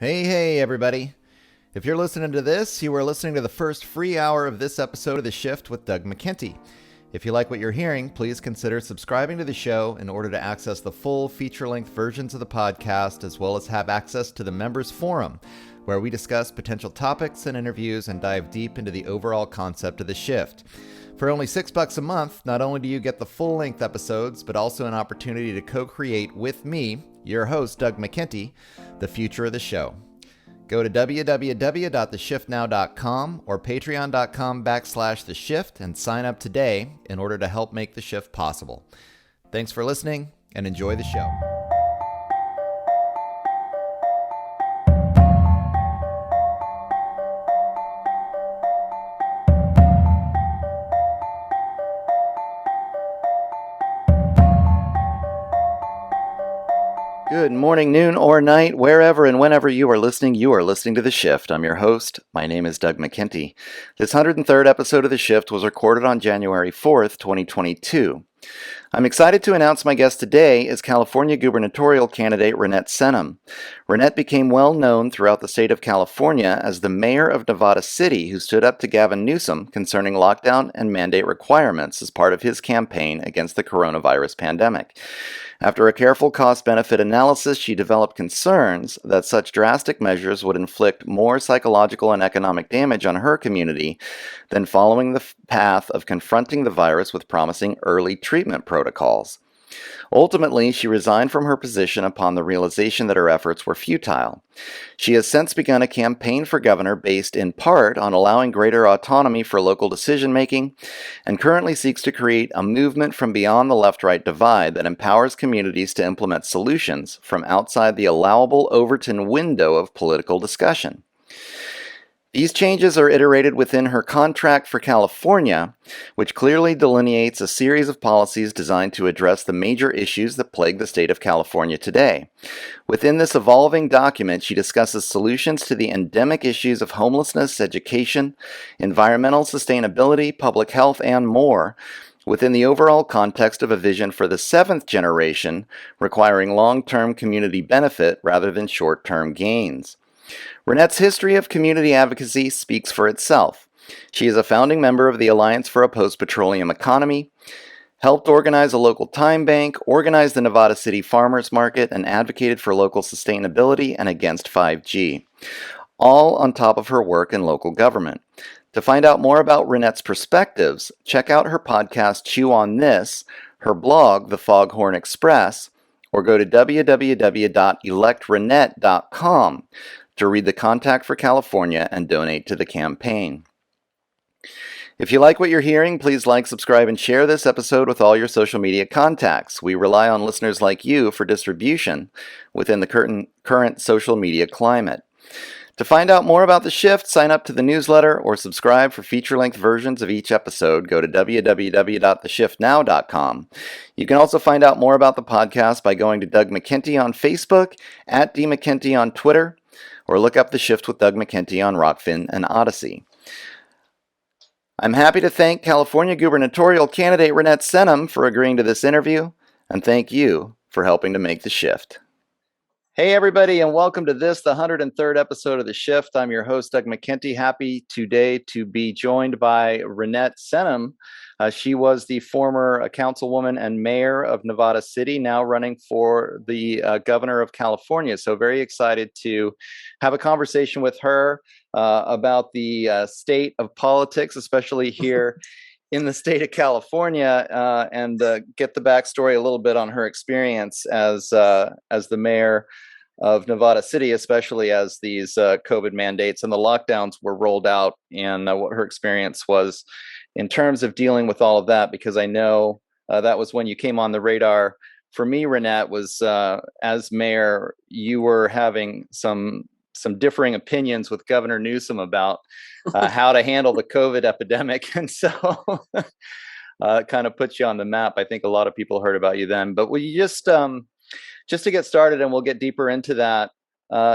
Hey, everybody. If you're listening to this, you are listening to the first free hour of this episode of The Shift with Doug McKenty. If you like what you're hearing, please consider subscribing to the show in order to access the full feature-length versions of the podcast, as well as have access to the members forum, where we discuss potential topics and interviews and dive deep into the overall concept of The Shift. For only $6 a month, not only do you get the full-length episodes, but also an opportunity to co-create with me, your host, Doug McKenty, the future of the show. Go to www.theshiftnow.com or patreon.com/theshift and sign up today in order to help make the shift possible. Thanks for listening and enjoy the show. Good morning, noon, or night, wherever and whenever you are listening to The Shift. I'm your host. My name is Doug McKenty. This 103rd episode of The Shift was recorded on January 4th, 2022. I'm excited to announce my guest today is California gubernatorial candidate Reinette Senum. Reinette became well known throughout the state of California as the mayor of Nevada City who stood up to Gavin Newsom concerning lockdown and mandate requirements as part of his campaign against the coronavirus pandemic. After a careful cost-benefit analysis, she developed concerns that such drastic measures would inflict more psychological and economic damage on her community than following the path of confronting the virus with promising early treatment protocols. Ultimately, she resigned from her position upon the realization that her efforts were futile. She has since begun a campaign for governor based in part on allowing greater autonomy for local decision-making, and currently seeks to create a movement from beyond the left-right divide that empowers communities to implement solutions from outside the allowable Overton window of political discussion. These changes are iterated within her contract for California, which clearly delineates a series of policies designed to address the major issues that plague the state of California today. Within this evolving document, she discusses solutions to the endemic issues of homelessness, education, environmental sustainability, public health, and more, within the overall context of a vision for the seventh generation, requiring long-term community benefit rather than short-term gains. Reinette's history of community advocacy speaks for itself. She is a founding member of the Alliance for a Post-Petroleum Economy, helped organize a local time bank, organized the Nevada City Farmers Market, and advocated for local sustainability and against 5G, all on top of her work in local government. To find out more about Reinette's perspectives, check out her podcast Chew on This, her blog The Foghorn Express, or go to www.electreinette.com to read the contact for California and donate to the campaign. If you like what you're hearing, please like, subscribe, and share this episode with all your social media contacts. We rely on listeners like you for distribution within the current social media climate. To find out more about The Shift, sign up to the newsletter or subscribe for feature-length versions of each episode. Go to www.theshiftnow.com. You can also find out more about the podcast by going to Doug McKenty on Facebook, @DMcKenty on Twitter, or look up The Shift with Doug McKenty on Rockfin and Odyssey. I'm happy to thank California gubernatorial candidate Reinette Senum for agreeing to this interview, and thank you for helping to make The Shift. Hey everybody, and welcome to the 103rd episode of The Shift. I'm your host, Doug McKenty. Happy today to be joined by Reinette Senum. She was the former councilwoman and mayor of Nevada City, now running for the governor of California. So very excited to have a conversation with her about the state of politics, especially here in the state of California, and get the backstory a little bit on her experience as the mayor of Nevada City, especially as these COVID mandates and the lockdowns were rolled out, and what her experience was in terms of dealing with all of that, because I know that was when you came on the radar. For me, Reinette, was as mayor, you were having some differing opinions with Governor Newsom about how to handle the COVID epidemic. And so it kind of puts you on the map. I think a lot of people heard about you then. But will you just to get started, and we'll get deeper into that,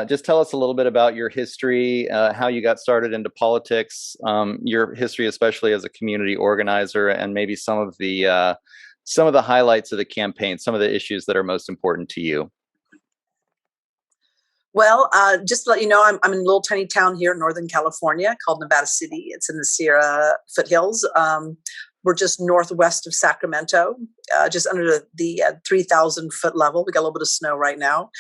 just tell us a little bit about your history, how you got started into politics, your history, especially as a community organizer, and maybe some of the highlights of the campaign, some of the issues that are most important to you. Well, just to let you know, I'm in a little tiny town here in Northern California called Nevada City. It's in the Sierra foothills. We're just northwest of Sacramento, just under the 3,000 foot level. We got a little bit of snow right now.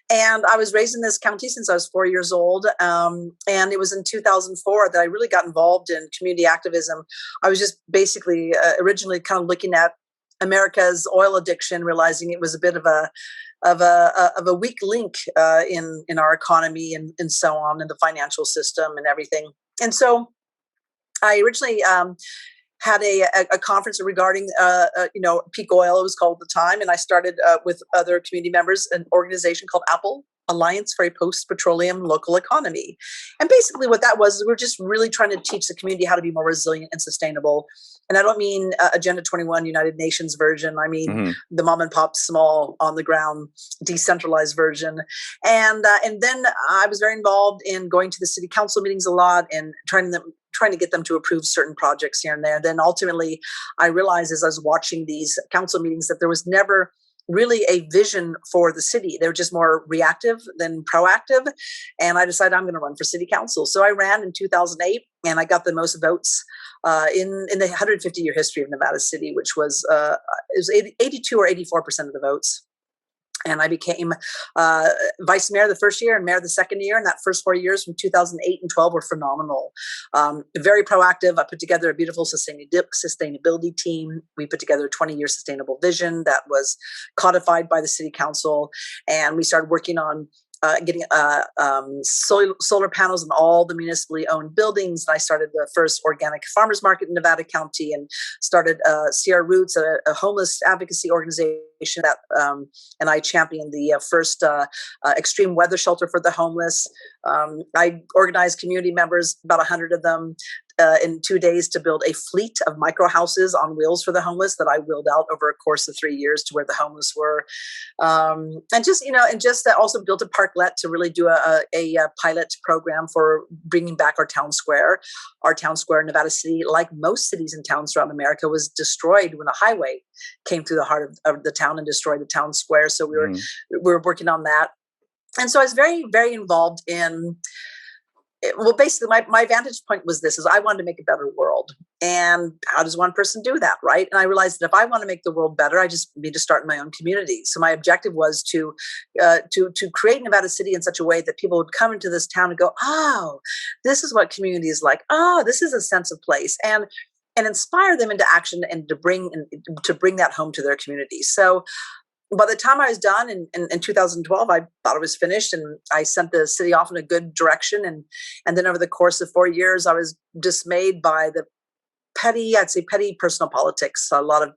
And I was raised in this county since I was 4 years old. And it was in 2004 that I really got involved in community activism. I was just basically originally kind of looking at America's oil addiction, realizing it was a bit of a weak link in our economy and so on, in the financial system and everything. And so I originally had a conference regarding peak oil, it was called at the time, and I started with other community members an organization called Apple Alliance for a Post-Petroleum Local Economy. And basically what that was is we're just really trying to teach the community how to be more resilient and sustainable. And I don't mean Agenda 21 United Nations version. I mean the mom and pop, small, on the ground, decentralized version. And then I was very involved in going to the city council meetings a lot and trying to get them to approve certain projects here and there. Then ultimately, I realized as I was watching these council meetings that there was never really a vision for the city. They were just more reactive than proactive. And I decided I'm going to run for city council. So I ran in 2008 and I got the most votes in the 150-year history of Nevada City, which was, it was 82 or 84% of the votes. And I became vice mayor the first year and mayor the second year. And that first 4 years from 2008 and 12 were phenomenal. Very proactive. I put together a beautiful sustainability team. We put together a 20-year sustainable vision that was codified by the city council. And we started working on getting solar panels in all the municipally owned buildings. And I started the first organic farmers market in Nevada County and started Sierra Roots, a homeless advocacy organization that, and I championed the first extreme weather shelter for the homeless. I organized community members, about 100 of them, in 2 days to build a fleet of micro houses on wheels for the homeless that I wheeled out over a course of 3 years to where the homeless were. And just also built a parklet to really do a pilot program for bringing back our town square. Our town square in Nevada City, like most cities and towns throughout America, was destroyed when a highway came through the heart of the town and destroyed the town square. So we were working on that. And so I was very, very involved in, well, basically my vantage point was this, is I wanted to make a better world. And how does one person do that, right? And I realized that if I want to make the world better, I just need to start in my own community. So my objective was to create Nevada City in such a way that people would come into this town and go, oh, this is what community is like. Oh, this is a sense of place. And inspire them into action and to bring that home to their community. So by the time I was done in 2012, I thought it was finished, and I sent the city off in a good direction. And then over the course of 4 years, I was dismayed by the petty personal politics, a lot of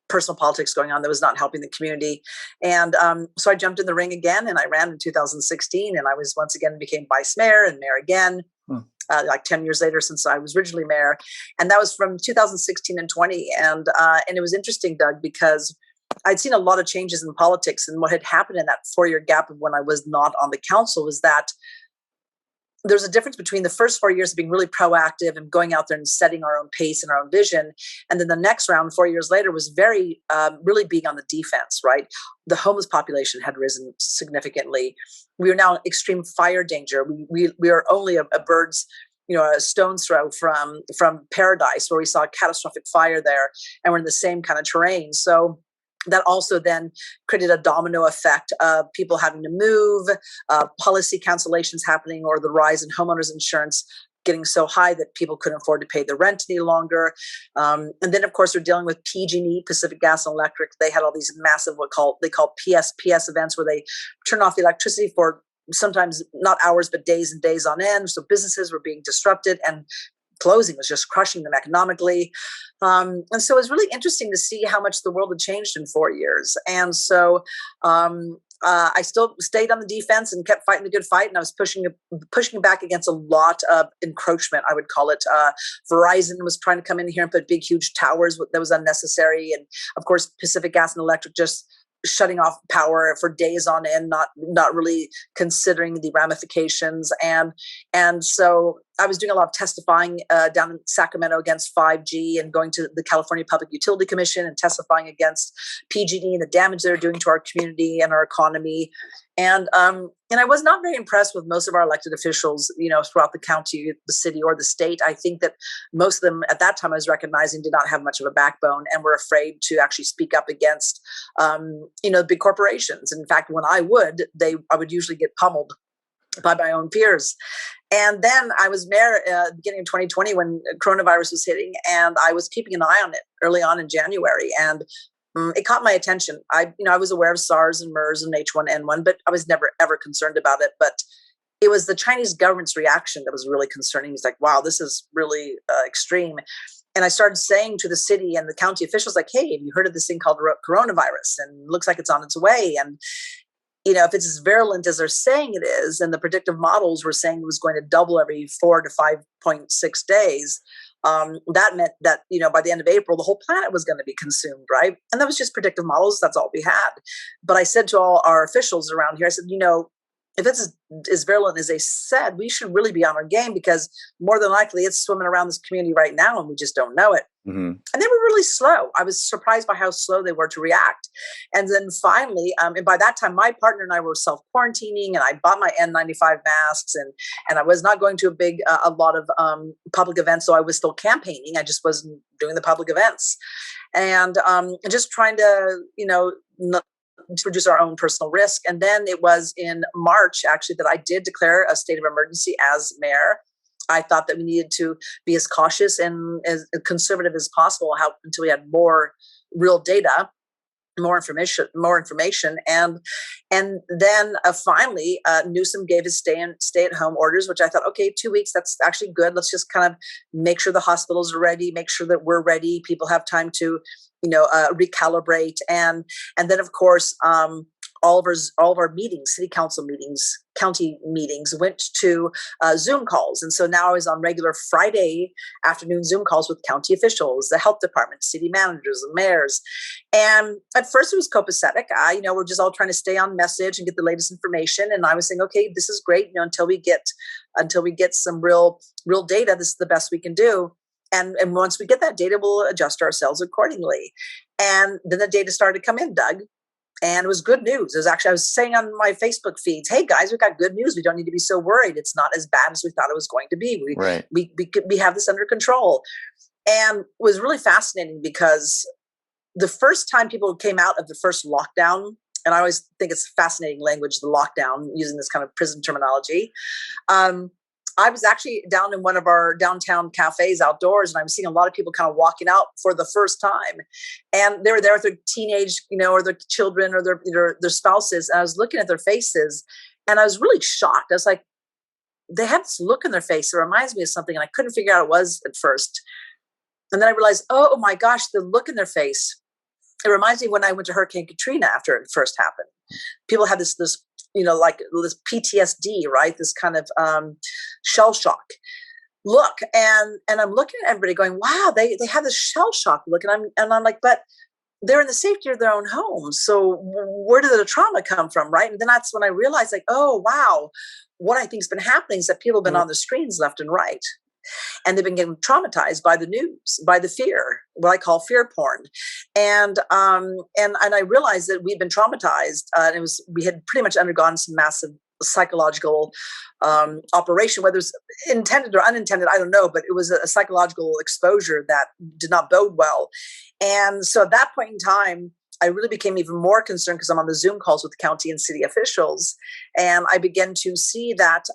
personal politics going on that was not helping the community. And so I jumped in the ring again, and I ran in 2016, and I was once again became vice mayor and mayor again. Like 10 years later since I was originally mayor. And that was from 2016 and 20. And it was interesting, Doug, because I'd seen a lot of changes in politics, and what had happened in that 4-year gap of when I was not on the council was that there's a difference between the first 4 years of being really proactive and going out there and setting our own pace and our own vision. And then the next round, 4 years later, was very, really being on the defense, right? The homeless population had risen significantly. We are now in extreme fire danger. We are only a bird's, a stone's throw from Paradise, where we saw a catastrophic fire there, and we're in the same kind of terrain. So that also then created a domino effect of people having to move, policy cancellations happening, or the rise in homeowners insurance getting so high that people couldn't afford to pay the rent any longer. And then, of course, we're dealing with PG&E, Pacific Gas and Electric. They had all these massive, they call PSPS events, where they turn off the electricity for sometimes not hours, but days and days on end. So businesses were being disrupted, and closing was just crushing them economically. And so it was really interesting to see how much the world had changed in 4 years. And so I still stayed on the defense and kept fighting the good fight. And I was pushing back against a lot of encroachment, I would call it. Verizon was trying to come in here and put big, huge towers that was unnecessary. And of course, Pacific Gas and Electric just shutting off power for days on end, not really considering the ramifications. And so I was doing a lot of testifying down in Sacramento against 5G and going to the California Public Utility Commission and testifying against PG&E and the damage they're doing to our community and our economy. And I was not very impressed with most of our elected officials, throughout the county, the city, or the state. I think that most of them at that time I was recognizing did not have much of a backbone and were afraid to actually speak up against, big corporations. In fact, when I would usually get pummeled by my own peers. And then I was mayor beginning of 2020 when coronavirus was hitting, and I was keeping an eye on it early on in January. And it caught my attention. I was aware of SARS and MERS and H1N1, but I was never, ever concerned about it. But it was the Chinese government's reaction that was really concerning. It's like, wow, this is really extreme. And I started saying to the city and the county officials, like, hey, have you heard of this thing called coronavirus? And it looks like it's on its way. And if it's as virulent as they're saying it is, and the predictive models were saying it was going to double every 4 to 5.6 days, that meant that, by the end of April, the whole planet was going to be consumed, right? And that was just predictive models. That's all we had. But I said to all our officials around here, I said, if it's as virulent as they said, we should really be on our game, because more than likely it's swimming around this community right now and we just don't know it. Mm-hmm. And they were really slow. I was surprised by how slow they were to react. And then finally, and by that time, my partner and I were self-quarantining, and I bought my N95 masks, and I was not going to a lot of public events. So I was still campaigning. I just wasn't doing the public events, and just trying to, to reduce our own personal risk. And then it was in March, actually, that I did declare a state of emergency as mayor. I thought that we needed to be as cautious and as conservative as possible until we had more real data, more information. And then finally, Newsom gave his stay-at-home orders, which I thought, okay, 2 weeks, that's actually good. Let's just kind of make sure the hospitals are ready, make sure that we're ready. People have time to recalibrate. And then, of course, all of our meetings, city council meetings, county meetings, went to Zoom calls. And so now I was on regular Friday afternoon Zoom calls with county officials, the health department, city managers, and mayors. And at first it was copacetic. We're just all trying to stay on message and get the latest information. And I was saying, okay, this is great. Until we get some real data, this is the best we can do. And once we get that data, we'll adjust ourselves accordingly. And then the data started to come in, Doug. And it was good news. I was saying on my Facebook feeds, hey guys, we got good news. We don't need to be so worried. It's not as bad as we thought it was going to be. We have this under control. And it was really fascinating because the first time people came out of the first lockdown, and I always think it's fascinating language, the lockdown, using this kind of prison terminology. I was actually down in one of our downtown cafes outdoors, and I was seeing a lot of people kind of walking out for the first time. And they were there with their teenage, or their children or their spouses. And I was looking at their faces, and I was really shocked. I was like, they have this look in their face that reminds me of something, and I couldn't figure out what it was at first. And then I realized, oh my gosh, the look in their face. It reminds me when I went to Hurricane Katrina after it first happened. People had this like this PTSD, right? This kind of shell shock look. And I'm looking at everybody going, wow, they have this shell shock look. And I'm like, but they're in the safety of their own homes. So where did the trauma come from, right? And then that's when I realized, like, oh, wow, what I think has been happening is that people have been on the screens left and right. And they've been getting traumatized by the news, by the fear, what I call fear porn. And I realized that we'd been traumatized. We had pretty much undergone some massive psychological operation, whether it's intended or unintended, I don't know, but it was a psychological exposure that did not bode well. And so at that point in time, I really became even more concerned because I'm on the Zoom calls with county and city officials. And I began to see that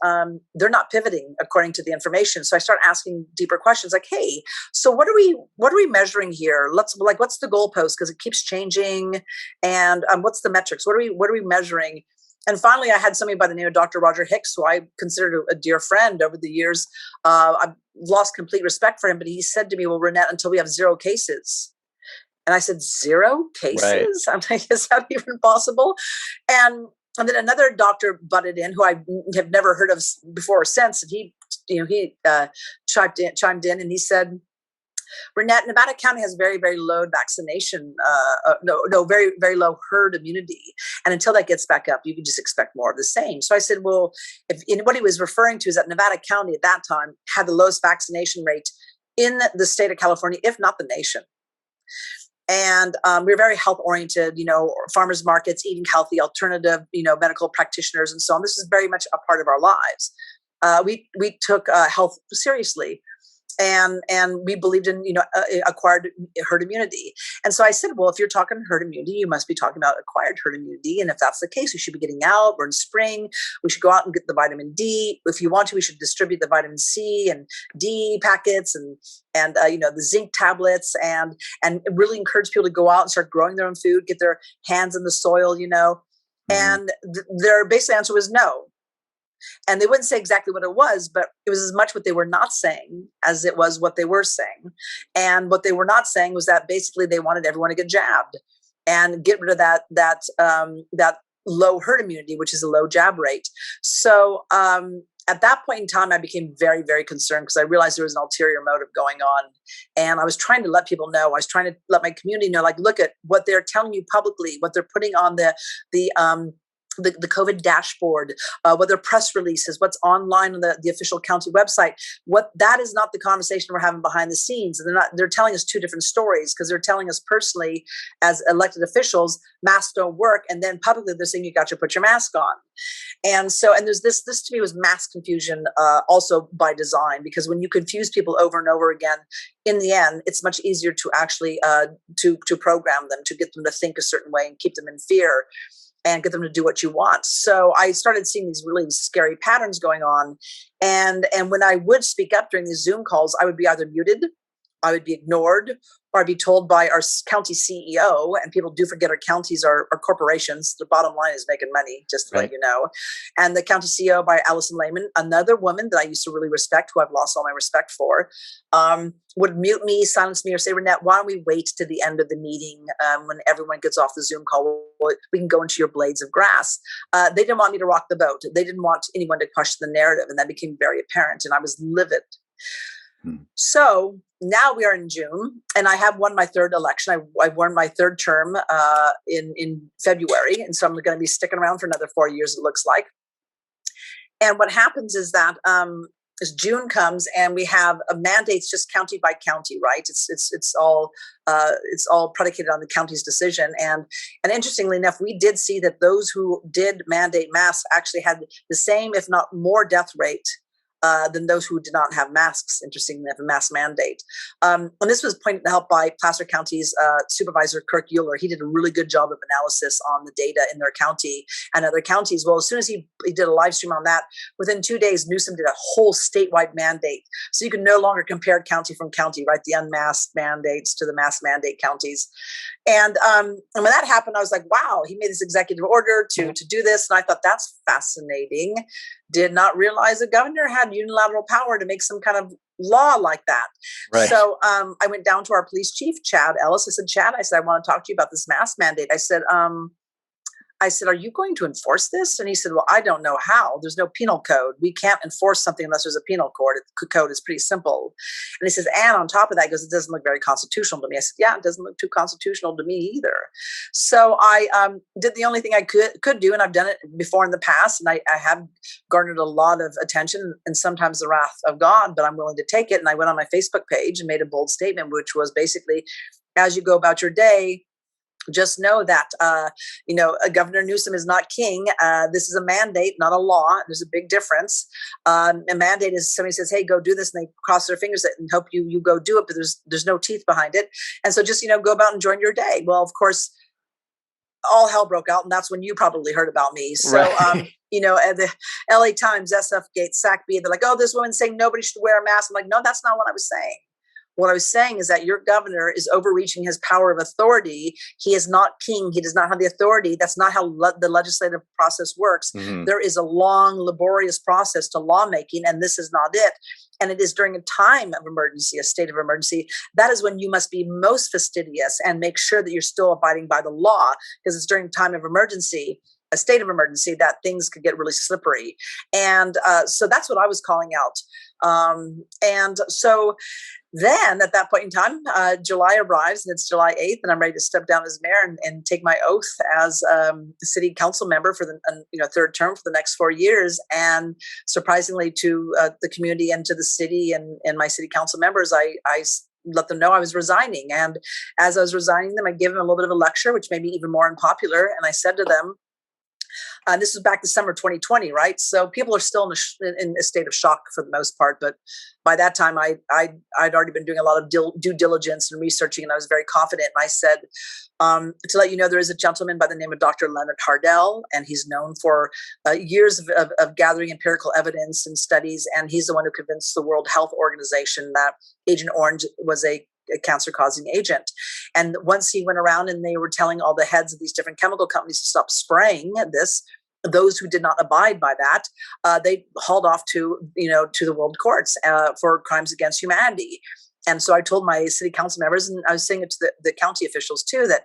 they're not pivoting according to the information. So I start asking deeper questions like, hey, so what are we measuring here? What's the goalpost? Because it keeps changing. And what's the metrics? What are we measuring? And finally, I had somebody by the name of Dr. Roger Hicks, who I considered a dear friend over the years. I've lost complete respect for him, but he said to me, well, Reinette, until we have 0 cases. And I said, 0 cases? Right. I'm like, is that even possible? And then another doctor butted in, who I have never heard of before or since. And he chimed in and he said, Reinette, Nevada County has very, very low vaccination, very, very low herd immunity. And until that gets back up, you can just expect more of the same. So I said, well, what he was referring to is that Nevada County at that time had the lowest vaccination rate in the state of California, if not the nation. And we're very health oriented, farmers markets, eating healthy, alternative, medical practitioners and so on. This is very much a part of our lives. We took health seriously. And we believed in, acquired herd immunity. And so I said, well, if you're talking herd immunity, you must be talking about acquired herd immunity. And if that's the case, we should be getting out. We're in spring. We should go out and get the vitamin D. If you want to, we should distribute the vitamin C and D packets and the zinc tablets and really encourage people to go out and start growing their own food, get their hands in the soil, Mm-hmm. And their basic answer was no. And they wouldn't say exactly what it was, but it was as much what they were not saying as it was what they were saying. And what they were not saying was that basically they wanted everyone to get jabbed and get rid of that low herd immunity, which is a low jab rate. So at that point in time, I became very, very concerned because I realized there was an ulterior motive going on. And I was trying to let people know, I was trying to let my community know, like, look at what they're telling you publicly, what they're putting on the COVID dashboard, what their press releases, what's online on the official county website. What that is not the conversation we're having behind the scenes. And they're telling us two different stories because they're telling us personally as elected officials, masks don't work. And then publicly they're saying you got to put your mask on. And so, and there's this to me was mass confusion also by design, because when you confuse people over and over again, in the end, it's much easier to actually to program them, to get them to think a certain way and keep them in fear and get them to do what you want. So I started seeing these really scary patterns going on. And when I would speak up during these Zoom calls, I would be either muted, I would be ignored, or I'd be told by our county CEO, and people do forget our counties are corporations. The bottom line is making money, just to let you know. And the county CEO by Allison Lehman, another woman that I used to really respect, who I've lost all my respect for, would mute me, silence me, or say, Reinette, why don't we wait to the end of the meeting when everyone gets off the Zoom call? We can go into your blades of grass. They didn't want me to rock the boat. They didn't want anyone to question the narrative. And that became very apparent. And I was livid. So now we are in June, and I have won my third election. I've won my third term in February, and so I'm going to be sticking around for another 4 years, it looks like. And what happens is that as June comes, and we have mandates just county by county, right? It's all predicated on the county's decision. And interestingly enough, we did see that those who did mandate masks actually had the same, if not more, death rate than those who did not have masks, interestingly enough, a mask mandate. And this was pointed out by Placer County's Supervisor Kirk Euler. He did a really good job of analysis on the data in their county and other counties. Well, as soon as he did a live stream on that, within 2 days, Newsom did a whole statewide mandate. So you can no longer compare county from county, right? The unmasked mandates to the mask mandate counties. And when that happened, I was like, wow, he made this executive order to do this. And I thought, that's fascinating. Did not realize the governor had unilateral power to make some kind of law like that. Right. So I went down to our police chief, Chad Ellis. I said, Chad, I want to talk to you about this mask mandate. I said, are you going to enforce this? And he said, well, I don't know how. There's no penal code. We can't enforce something unless there's a penal code. It's pretty simple. And he says, and on top of that, he goes, it doesn't look very constitutional to me. I said, yeah, it doesn't look too constitutional to me either. So I did the only thing I could do, and I've done it before in the past, and I have garnered a lot of attention and sometimes the wrath of God, but I'm willing to take it. And I went on my Facebook page and made a bold statement, which was basically, as you go about your day, just know that, Governor Newsom is not king. This is a mandate, not a law. There's a big difference. A mandate is somebody says, hey, go do this, and they cross their fingers and hope you go do it, but there's no teeth behind it. And so just, go about and enjoy your day. Well, of course, all hell broke out, and that's when you probably heard about me. So, right. At the LA Times, SF Gate, SACB, they're like, oh, this woman's saying nobody should wear a mask. I'm like, no, that's not what I was saying. What I was saying is that your governor is overreaching his power of authority. He is not king. He does not have the authority. That's not how the legislative process works. Mm-hmm. There is a long, laborious process to lawmaking, and this is not it. And it is during a time of emergency, a state of emergency, that is when you must be most fastidious and make sure that you're still abiding by the law, because it's during time of emergency, a state of emergency, that things could get really slippery. And so that's what I was calling out. And so then at that point in time, July arrives and it's July 8th, and I'm ready to step down as mayor and take my oath as city council member for the third term for the next 4 years. And surprisingly to the community and to the city and my city council members, I let them know I was resigning. And as I was resigning them, I gave them a little bit of a lecture, which made me even more unpopular. And I said to them, this was back December 2020, right? So people are still in a state of shock for the most part. But by that time, I'd already been doing a lot of due diligence and researching, and I was very confident. And I said, to let you know, there is a gentleman by the name of Dr. Leonard Hardell, and he's known for years of gathering empirical evidence and studies. And he's the one who convinced the World Health Organization that Agent Orange was a cancer-causing agent. And once he went around and they were telling all the heads of these different chemical companies to stop spraying this, those who did not abide by that, they hauled off to the world courts for crimes against humanity. And so I told my city council members, and I was saying it to the county officials too, that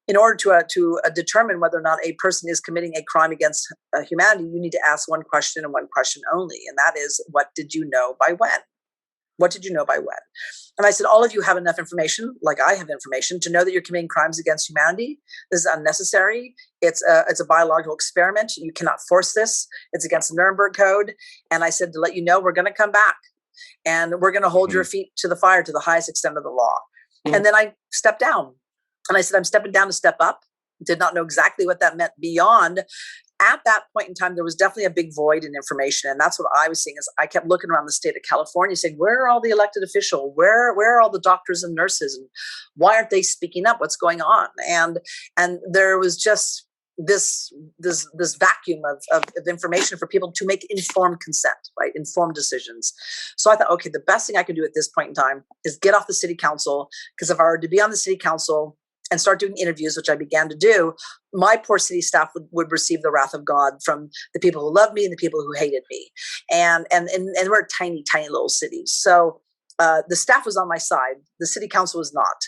in order to determine whether or not a person is committing a crime against humanity, you need to ask one question and one question only. And that is, what did you know by when? What did you know by when? And I said, all of you have enough information, like I have information, to know that you're committing crimes against humanity. This is unnecessary. It's a biological experiment. You cannot force this. It's against the Nuremberg Code. And I said, to let you know, we're going to come back and we're going to hold your feet to the fire to the highest extent of the law. And then I stepped down. And I said, I'm stepping down to step up. Did not know exactly what that meant beyond. At that point in time, there was definitely a big void in information. And that's what I was seeing. Is I kept looking around the state of California saying, where are all the elected officials? Where are all the doctors and nurses? And why aren't they speaking up? What's going on? And there was just this vacuum of information for people to make informed consent, right? Informed decisions. So I thought, okay, the best thing I can do at this point in time is get off the city council, because if I were to be on the city council and start doing interviews, which I began to do, my poor city staff would receive the wrath of God from the people who loved me and the people who hated me. And we're a tiny, tiny little city. So the staff was on my side. The city council was not.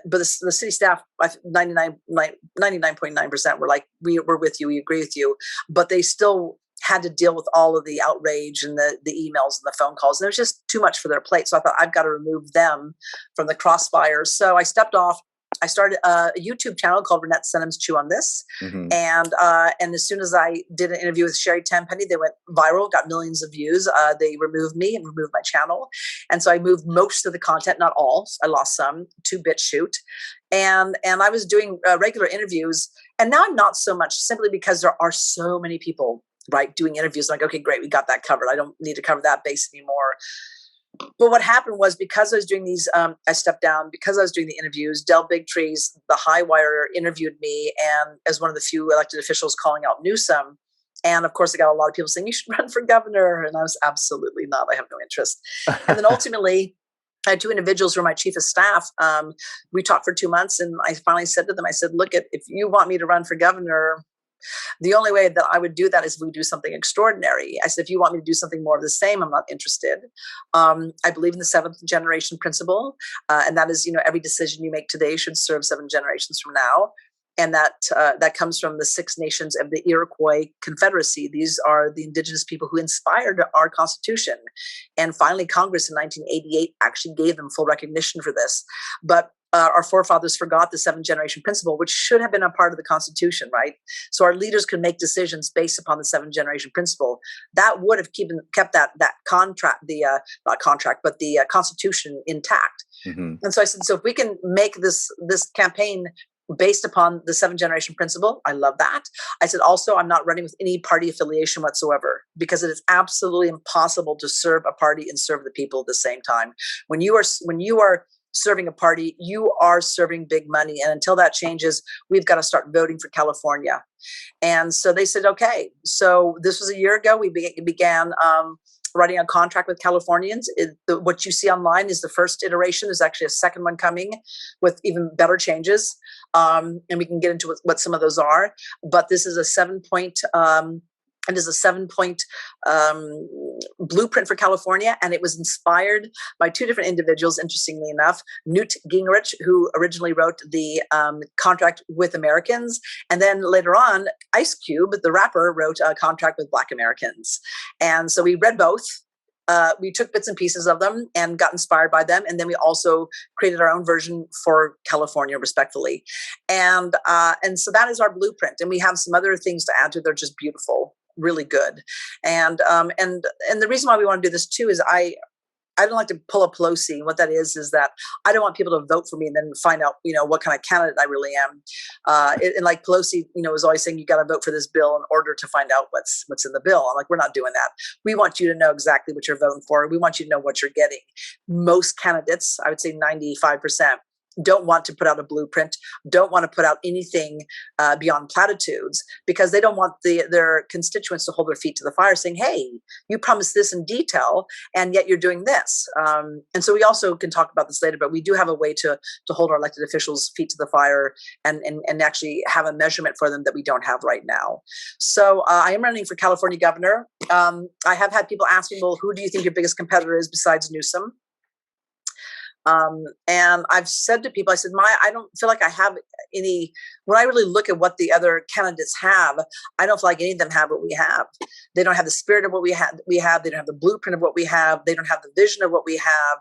But the city staff, 99.9% were like, we're with you, we agree with you. But they still had to deal with all of the outrage and the emails and the phone calls. And it was just too much for their plate. So I thought, I've got to remove them from the crossfire. So I stepped off. I started a YouTube channel called Reinette Senum's Chew on This. And as soon as I did an interview with Sherry Tenpenny, they went viral, got millions of views. They removed me and removed my channel. And so I moved most of the content, not all. I lost some, to BitChute. And I was doing regular interviews. And now I'm not so much, simply because there are so many people, right, doing interviews. I'm like, okay, great, we got that covered. I don't need to cover that base anymore. But what happened was, because I was doing these, I stepped down because I was doing the interviews. Del Bigtrees, the High Wire, interviewed me, and as one of the few elected officials calling out Newsom. And of course, I got a lot of people saying, you should run for governor. And I was absolutely not. I have no interest. And then ultimately, I had two individuals who were my chief of staff. We talked for 2 months, and I finally said to them, I said, look, if you want me to run for governor, the only way that I would do that is if we do something extraordinary. I said, if you want me to do something more of the same, I'm not interested. I believe in the seventh generation principle. And that is, every decision you make today should serve 7 generations from now. And that comes from the 6 nations of the Iroquois Confederacy. These are the indigenous people who inspired our Constitution. And finally, Congress in 1988 actually gave them full recognition for this. But our forefathers forgot the 7 generation principle, which should have been a part of the Constitution, right? So our leaders could make decisions based upon the 7 generation principle. That would have kept that contract, not contract, but the Constitution intact. And so I said, so if we can make this campaign based upon the 7 generation principle, I love that. I said, also, I'm not running with any party affiliation whatsoever, because it is absolutely impossible to serve a party and serve the people at the same time. When you are serving a party, you are serving big money. And until that changes, we've got to start voting for California. And so they said, okay. So this was a year ago. We began writing a contract with Californians. What you see online is the first iteration. There's actually a second one coming with even better changes. And we can get into what some of those are. But this is a 7-point blueprint for California, and it was inspired by 2 different individuals, interestingly enough. Newt Gingrich, who originally wrote the Contract with Americans, and then later on, Ice Cube, the rapper, wrote a Contract with Black Americans. And so we read both. we took bits and pieces of them and got inspired by them, and then we also created our own version for California, respectfully, and so that is our blueprint. And we have some other things to add to it. They're just beautiful, really good, and the reason why we want to do this too is I don't like to pull a Pelosi. What that is that I don't want people to vote for me and then find out, what kind of candidate I really am. And like Pelosi, was always saying, you got to vote for this bill in order to find out what's in the bill. I'm like, we're not doing that. We want you to know exactly what you're voting for. We want you to know what you're getting. Most candidates, I would say 95%, don't want to put out a blueprint, don't want to put out anything beyond platitudes, because they don't want their constituents to hold their feet to the fire saying, hey, you promised this in detail, and yet you're doing this. And so we also can talk about this later, but we do have a way to hold our elected officials' feet to the fire and actually have a measurement for them that we don't have right now. So I am running for California governor. I have had people ask me, well, who do you think your biggest competitor is besides Newsom? And I've said to people, I said, I don't feel like I have any, when I really look at what the other candidates have, I don't feel like any of them have what we have. They don't have the spirit of what we have. They don't have the blueprint of what we have. They don't have the vision of what we have.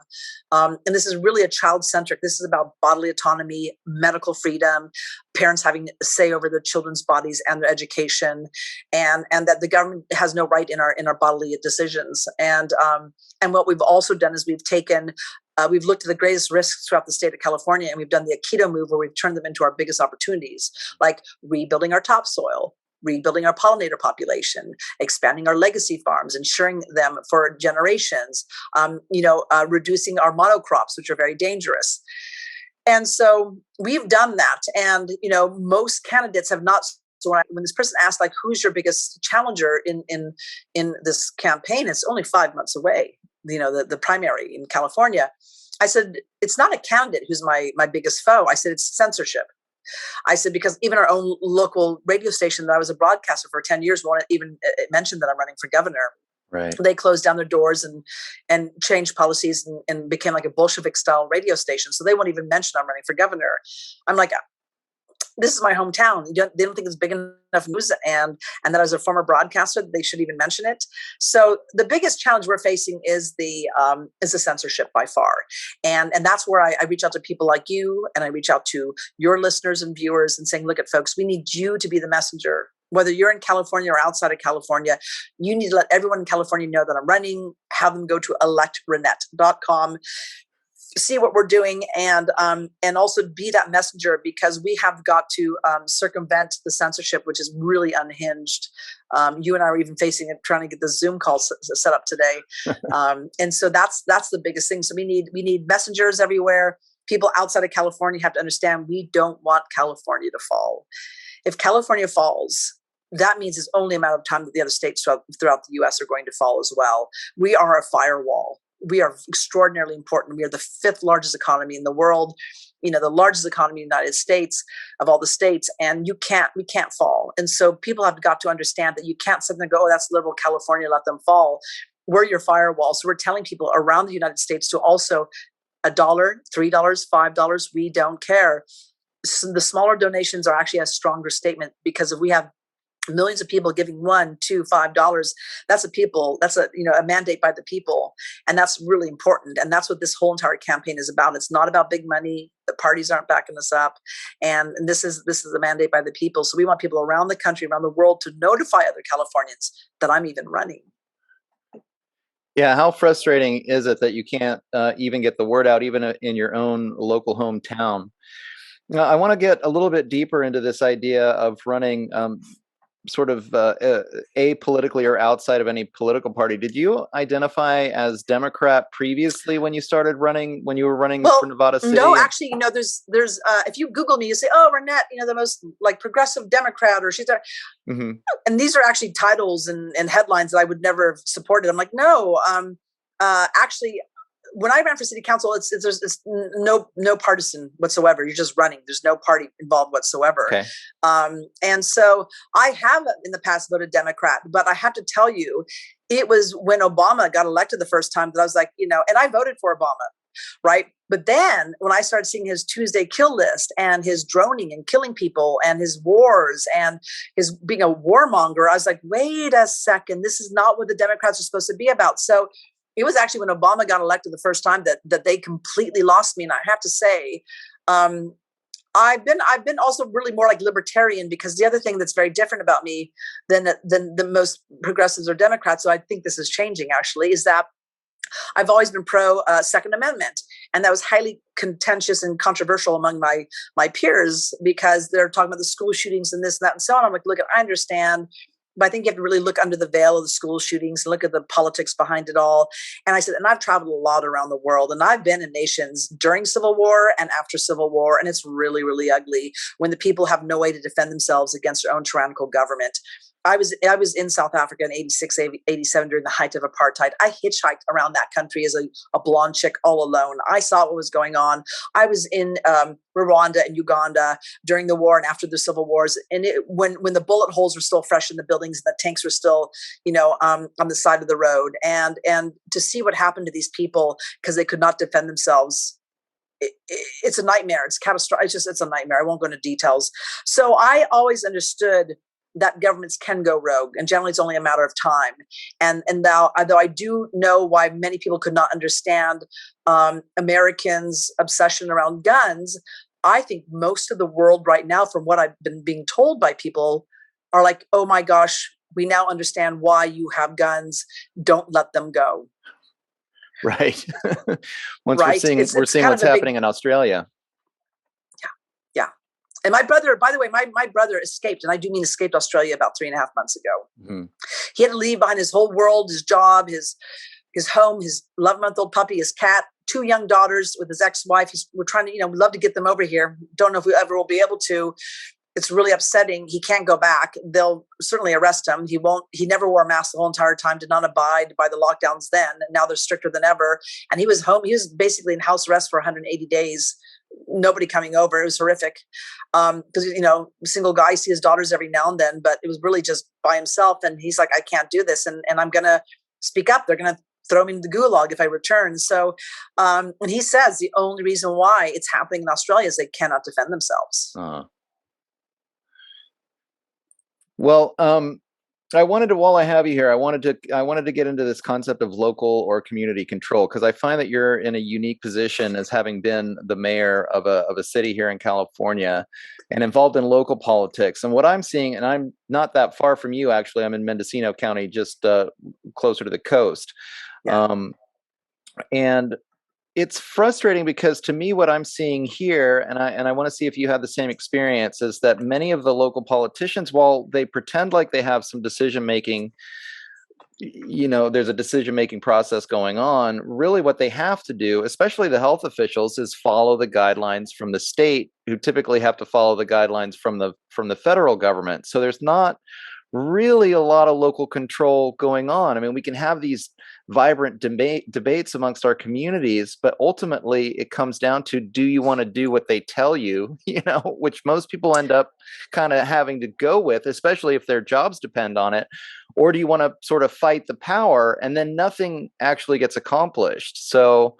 And this is really a child-centric. This is about bodily autonomy, medical freedom, parents having a say over their children's bodies and their education, and that the government has no right in our bodily decisions. And what we've also done is we've looked at the greatest risks throughout the state of California, and we've done the Aikido move where we've turned them into our biggest opportunities, like rebuilding our topsoil, rebuilding our pollinator population, expanding our legacy farms, ensuring them for generations, reducing our monocrops, which are very dangerous. And so we've done that. And, most candidates have not. So when this person asked, like, who's your biggest challenger in this campaign, it's only 5 months away, the primary in California. I said, it's not a candidate who's my biggest foe. I said, it's censorship. I said, because even our own local radio station that I was a broadcaster for 10 years won't even mention that I'm running for governor. Right. They closed down their doors and changed policies and became like a Bolshevik style radio station. So they won't even mention I'm running for governor. I'm like, this is my hometown. They don't think it's big enough news, and that as a former broadcaster, they should even mention it. So the biggest challenge we're facing is the censorship by far, and that's where I reach out to people like you, and I reach out to your listeners and viewers, and saying, look, at folks, we need you to be the messenger. Whether you're in California or outside of California, you need to let everyone in California know that I'm running. Have them go to electreinette.com. See what we're doing, and also be that messenger, because we have got to circumvent the censorship, which is really unhinged. You and I are even facing it, trying to get the Zoom call set up today, and so that's the biggest thing. So we need messengers everywhere. People outside of California have to understand we don't want California to fall. If California falls, that means it's only a matter of time that the other states throughout the U.S. are going to fall as well. We are a firewall. We are extraordinarily important. We are the 5th largest economy in the world, the largest economy in the United States of all the states, and we can't fall. And so people have got to understand that you can't sit there and go, oh, that's liberal California, let them fall. We're your firewall. So we're telling people around the United States to also $1, $3, $5, we don't care. So the smaller donations are actually a stronger statement, because if we have millions of people giving $1, $2, $5, that's a mandate by the people, and that's really important. And that's what this whole entire campaign is about. It's not about big money. The parties aren't backing us up, and this is a mandate by the people. So we want people around the country, around the world, to notify other Californians that I'm even running. Yeah, how frustrating is it that you can't even get the word out, even in your own local hometown? Now, I want to get a little bit deeper into this idea of running sort of apolitically or outside of any political party. Did you identify as Democrat previously when you were running for Nevada City? No, actually, there's if you Google me, you say, oh, Reinette, the most like progressive Democrat, or she's mm-hmm. And these are actually titles and headlines that I would never have supported. I'm like, no, actually, when I ran for city council, it's no partisan whatsoever. You're just running. There's no party involved whatsoever. Okay. And so I have in the past voted Democrat, but I have to tell you, it was when Obama got elected the first time that I was like, and I voted for Obama, right? But then when I started seeing his Tuesday kill list and his droning and killing people and his wars and his being a warmonger, I was like, wait a second, this is not what the Democrats are supposed to be about. So it was actually when Obama got elected the first time that they completely lost me. And I have to say, I've been also really more like libertarian, because the other thing that's very different about me than the most progressives or Democrats, so I think this is changing actually, is that I've always been pro Second Amendment, and that was highly contentious and controversial among my peers, because they're talking about the school shootings and this and that and so on. I'm like, look, I understand, but I think you have to really look under the veil of the school shootings and look at the politics behind it all. And I said, and I've traveled a lot around the world, and I've been in nations during Civil War and after Civil War, and it's really, really ugly when the people have no way to defend themselves against their own tyrannical government. I was in South Africa in 86, 87 during the height of apartheid. I hitchhiked around that country as a blonde chick all alone. I saw what was going on. I was in Rwanda and Uganda during the war and after the civil wars. And when the bullet holes were still fresh in the buildings, and the tanks were still, on the side of the road. And to see what happened to these people because they could not defend themselves, it's a nightmare. It's catastrophic. It's a nightmare. I won't go into details. So I always understood that governments can go rogue, and generally it's only a matter of time. And now, although I do know why many people could not understand Americans' obsession around guns, I think most of the world right now, from what I've been being told by people, are like, oh my gosh, we now understand why you have guns. Don't let them go. Right. Once right? we're seeing what's happening in Australia. Yeah. And my brother, by the way, my brother escaped, and I do mean escaped Australia about 3.5 months ago. Mm-hmm. He had to leave behind his whole world, his job, his home, his 11-month-old puppy, his cat, 2 young daughters with his ex-wife. We're trying to, we'd love to get them over here. Don't know if we ever will be able to. It's really upsetting. He can't go back. They'll certainly arrest him. He never wore a mask the whole entire time, did not abide by the lockdowns then. Now they're stricter than ever. And he was home. He was basically in house arrest for 180 days. Nobody coming over. It was horrific. Because, single guy, see his daughters every now and then, but it was really just by himself. And he's like, I can't do this. And I'm going to speak up. They're going to throw me in the gulag if I return. So, and he says the only reason why it's happening in Australia is they cannot defend themselves. Well, I wanted to, while I have you here, I wanted to get into this concept of local or community control, because I find that you're in a unique position as having been the mayor of a city here in California and involved in local politics. And what I'm seeing, and I'm not that far from you, actually, I'm in Mendocino County, just closer to the coast. Yeah. And it's frustrating because to me, what I'm seeing here, and I want to see if you have the same experience, is that many of the local politicians, while they pretend like they have some decision-making, there's a decision-making process going on, really what they have to do, especially the health officials, is follow the guidelines from the state, who typically have to follow the guidelines from the federal government. So there's not really a lot of local control going on. I mean, we can have these vibrant debates amongst our communities, but ultimately it comes down to, do you want to do what they tell you, which most people end up kind of having to go with, especially if their jobs depend on it, or do you want to sort of fight the power, and then nothing actually gets accomplished? So,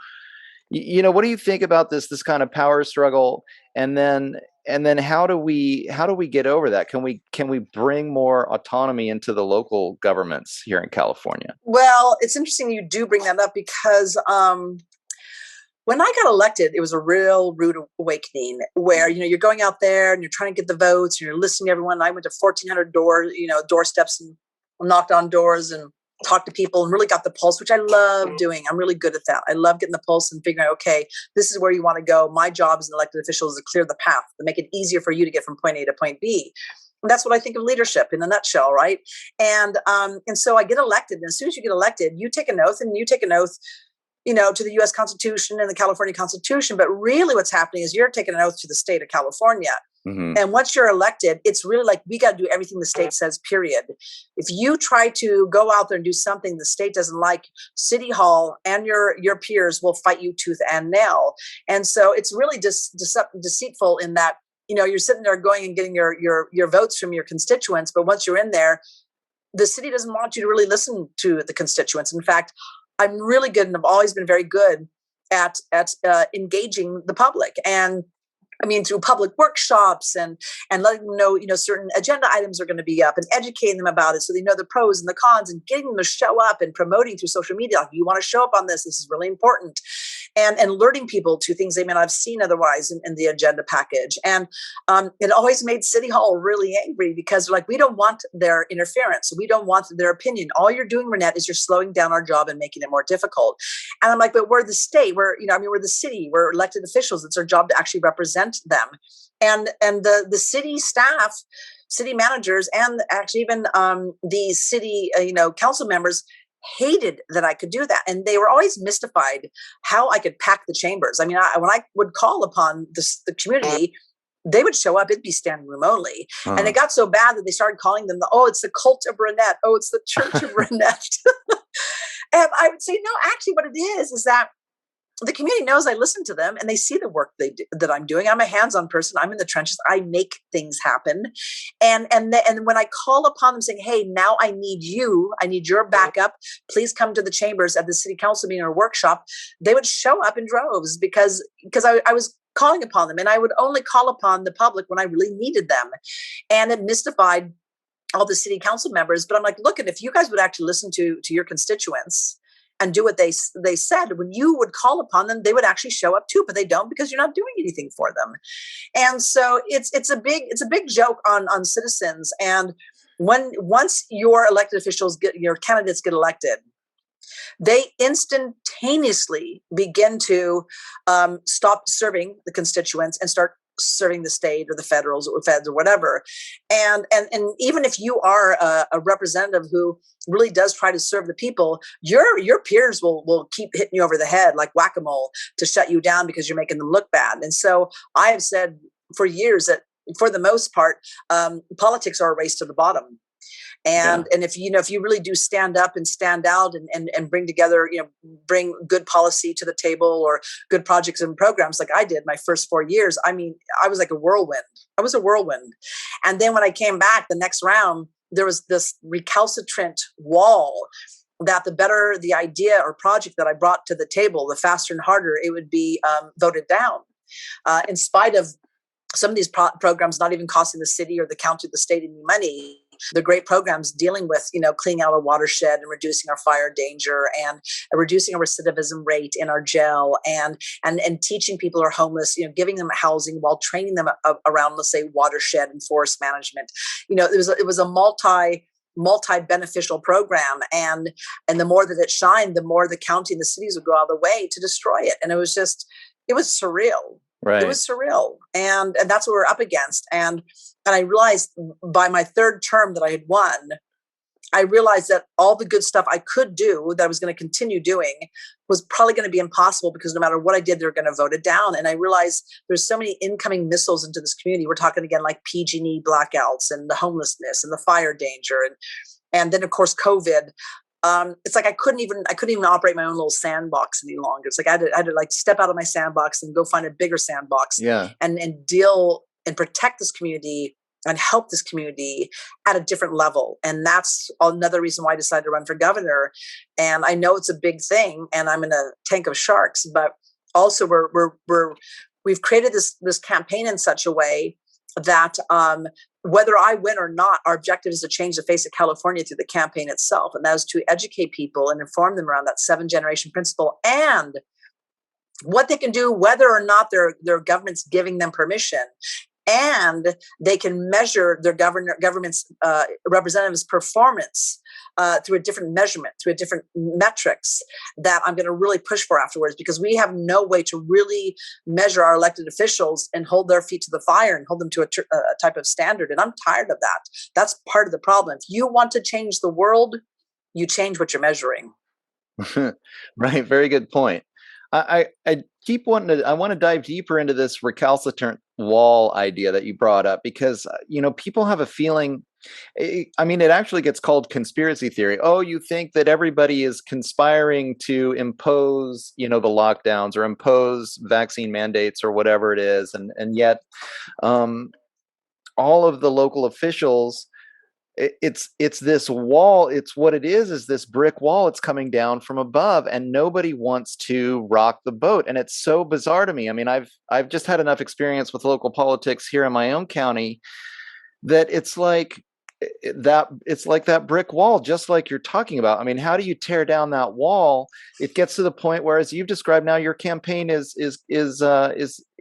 what do you think about this kind of power struggle? And then how do we get over that? Can we bring more autonomy into the local governments here in California? Well, it's interesting you do bring that up, because when I got elected, it was a real rude awakening where, you're going out there and you're trying to get the votes and you're listening to everyone. I went to 1,400 doorsteps and knocked on doors and talked to people and really got the pulse, which I love doing. I'm really good at that. I love getting the pulse and figuring out, okay, this is where you want to go. My job as an elected official is to clear the path, to make it easier for you to get from point A to point B. And that's what I think of leadership in a nutshell, right? And so I get elected, and as soon as you get elected, you take an oath, to the U.S. Constitution and the California Constitution. But really what's happening is you're taking an oath to the state of California. Mm-hmm. And once you're elected, it's really like, we got to do everything the state says, period. If you try to go out there and do something the state doesn't like, City Hall and your peers will fight you tooth and nail. And so it's really deceitful in that, you're sitting there going and getting your votes from your constituents. But once you're in there, the city doesn't want you to really listen to the constituents. In fact, I'm really good, and I've always been very good at engaging the public. And through public workshops and letting them know, certain agenda items are going to be up and educating them about it so they know the pros and the cons and getting them to show up and promoting through social media. Like, you want to show up on this. This is really important. And alerting people to things they may not have seen otherwise in the agenda package. And it always made City Hall really angry because they're like, we don't want their interference. We don't want their opinion. All you're doing, Reinette, is you're slowing down our job and making it more difficult. And I'm like, but we're the state. We're the city. We're elected officials. It's our job to actually represent them. And the city staff, city managers, and actually even the city council members hated that I could do that. And they were always mystified how I could pack the chambers. When I would call upon the community, they would show up. It'd be standing room only. And it got so bad that they started calling them it's the cult of Reinette. Oh, it's the church of Reinette. And I would say, no, actually what it is that the community knows I listen to them and they see the work that I'm doing. I'm a hands-on person. I'm in the trenches. I make things happen. And when I call upon them saying, hey, now I need you, I need your backup, please come to the chambers at the city council meeting or workshop, they would show up in droves because I was calling upon them, and I would only call upon the public when I really needed them. And it mystified all the city council members. But I'm like, look, and if you guys would actually listen to your constituents and do what they said, when you would call upon them, they would actually show up too, but they don't because you're not doing anything for them. And so it's a big joke on citizens. And once your elected officials your candidates get elected, they instantaneously begin to stop serving the constituents and start serving the state or the feds or whatever. And even if you are a representative who really does try to serve the people, your peers will keep hitting you over the head like whack-a-mole to shut you down because you're making them look bad. And so I have said for years that for the most part, politics are a race to the bottom. And if you really do stand up and stand out and bring together, bring good policy to the table or good projects and programs like I did my first 4 years, I was like a whirlwind. I was a whirlwind. And then when I came back the next round, there was this recalcitrant wall that the better the idea or project that I brought to the table, the faster and harder it would be voted down. In spite of some of these programs not even costing the city or the county or the state any money, the great programs dealing with, cleaning out our watershed and reducing our fire danger and reducing our recidivism rate in our jail and teaching people who are homeless, giving them housing while training them around, let's say, watershed and forest management. It was a multi-beneficial program. And the more that it shined, the more the county and the cities would go out of the way to destroy it. And it was surreal. Right. It was surreal. And that's what we're up against. And I realized by my third term that I had won, I realized that all the good stuff I could do that I was going to continue doing was probably going to be impossible because no matter what I did, they're going to vote it down. And I realized there's so many incoming missiles into this community. We're talking again like PG&E blackouts and the homelessness and the fire danger. And then of course, COVID. It's like I couldn't even operate my own little sandbox any longer. It's like I had to like step out of my sandbox and go find a bigger sandbox and deal and protect this community and help this community at a different level. And that's another reason why I decided to run for governor. And I know it's a big thing and I'm in a tank of sharks, but also we've created this campaign in such a way that whether I win or not, our objective is to change the face of California through the campaign itself. And that is to educate people and inform them around that 7-generation principle and what they can do, whether or not their government's giving them permission. And they can measure their government's representatives' performance through a different measurement, through a different metrics that I'm going to really push for afterwards, because we have no way to really measure our elected officials and hold their feet to the fire and hold them to a type of standard. And I'm tired of that. That's part of the problem. If you want to change the world, you change what you're measuring. Right. Very good point. I want to dive deeper into this recalcitrant wall idea that you brought up, because, people have a feeling, it actually gets called conspiracy theory. Oh, you think that everybody is conspiring to impose, the lockdowns or impose vaccine mandates or whatever it is. And yet all of the local officials it's this wall. It's what it is this brick wall. It's coming down from above, and nobody wants to rock the boat. And it's so bizarre to me. I mean, I've just had enough experience with local politics here in my own county that it's like that brick wall, just like you're talking about. I mean, how do you tear down that wall? It gets to the point where, as you've described now, your campaign is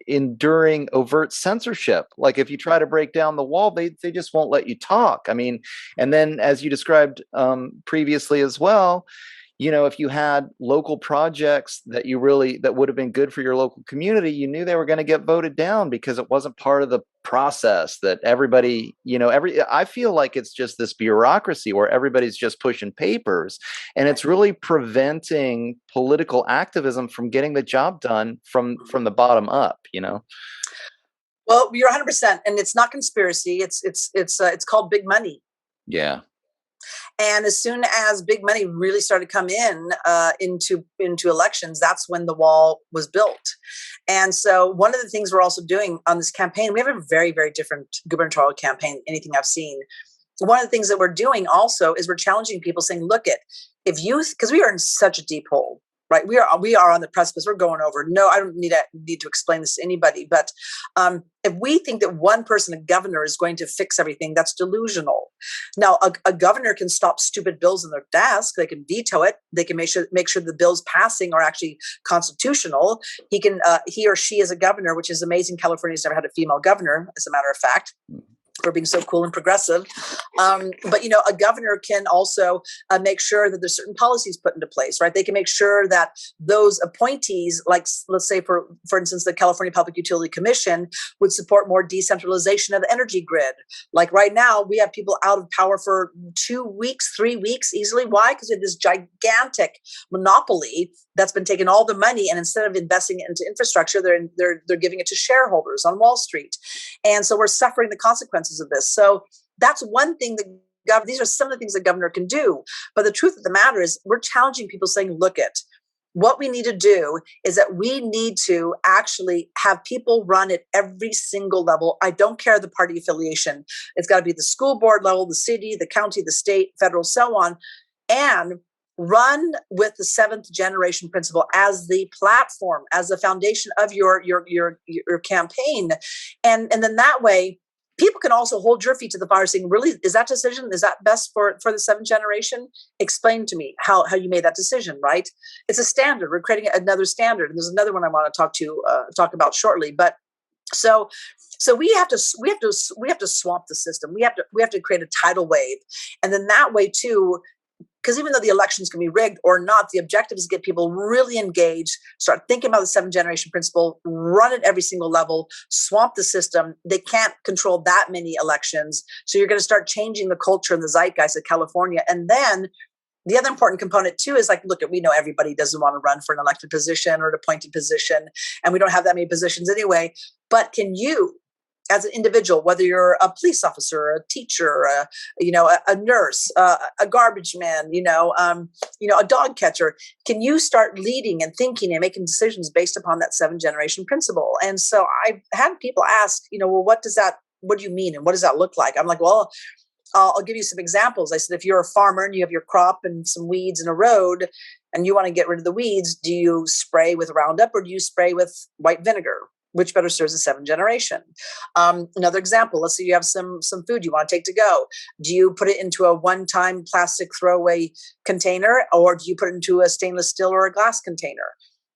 enduring overt censorship. Like, if you try to break down the wall, they just won't let you talk. I mean, and then, as you described previously as well, if you had local projects that would have been good for your local community, you knew they were going to get voted down because it wasn't part of the process that everybody, I feel like it's just this bureaucracy where everybody's just pushing papers, and it's really preventing political activism from getting the job done from the bottom up. Well, you're 100%, and it's not conspiracy. It's called big money. Yeah. And as soon as big money really started to come into elections, that's when the wall was built. And so one of the things we're also doing on this campaign, we have a very, very different gubernatorial campaign, anything I've seen. One of the things that we're doing also is we're challenging people, saying, look, because we are in such a deep hole, right? We are on the precipice. We're going over. No, I don't need to explain this to anybody. But if we think that one person, a governor, is going to fix everything, that's delusional. Now, a governor can stop stupid bills in their desk. They can veto it. They can make sure the bills passing are actually constitutional. He or she, as a governor, which is amazing. California's never had a female governor, as a matter of fact, for being so cool and progressive. But, a governor can also make sure that there's certain policies put into place, right? They can make sure that those appointees, like, let's say, for instance, the California Public Utility Commission, would support more decentralization of the energy grid. Like right now, we have people out of power for 2 weeks, 3 weeks easily. Why? Because we have this gigantic monopoly that's been taking all the money, and instead of investing it into infrastructure, they're giving it to shareholders on Wall Street. And so we're suffering the consequences of this. So that's one thing these are some of the things the governor can do. But the truth of the matter is, we're challenging people, saying, look, what we need to do is that we need to actually have people run at every single level. I don't care the party affiliation. It's got to be the school board level, the city, the county, the state, federal, so on, and run with the seventh generation principle as the platform, as the foundation of your campaign. And then that way, people can also hold your feet to the fire, saying, really, is that best for the seventh generation? Explain to me how you made that decision, right? It's a standard. We're creating another standard. And there's another one I want to talk about shortly. But so we have to swamp the system. We have to create a tidal wave. And then that way too, because even though the elections can be rigged or not, the objective is to get people really engaged, start thinking about the seventh generation principle, run at every single level, swamp the system. They can't control that many elections. So you're going to start changing the culture and the zeitgeist of California. And then the other important component too is, like, look, we know everybody doesn't want to run for an elected position or an appointed position, and we don't have that many positions anyway. But can you, as an individual, whether you're a police officer, a teacher, a nurse, a garbage man, a dog catcher, can you start leading and thinking and making decisions based upon that seventh generation principle? And so I've had people ask, well, what do you mean? And what does that look like? I'm like, well, I'll give you some examples. I said, if you're a farmer and you have your crop and some weeds in a road and you want to get rid of the weeds, do you spray with Roundup or do you spray with white vinegar? Which better serves the seventh generation? Another example, let's say you have some food you want to take to go. Do you put it into a one-time plastic throwaway container, or do you put it into a stainless steel or a glass container?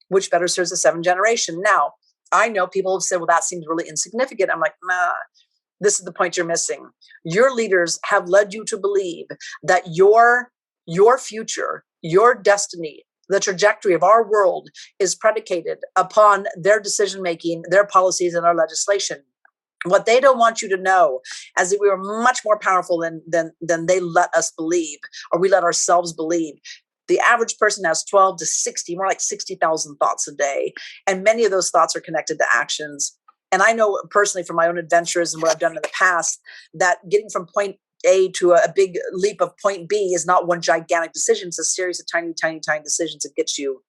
Which better serves the seventh generation? Now, I know people have said, well, that seems really insignificant. I'm like, nah, this is the point you're missing. Your leaders have led you to believe that your future, your destiny, the trajectory of our world is predicated upon their decision-making, their policies, and our legislation. What they don't want you to know is that we are much more powerful than they let us believe, or we let ourselves believe. The average person has 12 to 60, more like 60,000 thoughts a day. And many of those thoughts are connected to actions. And I know personally from my own adventures and what I've done in the past, that getting from point A to a big leap of point B is not one gigantic decision. It's a series of tiny, tiny, tiny decisions that gets you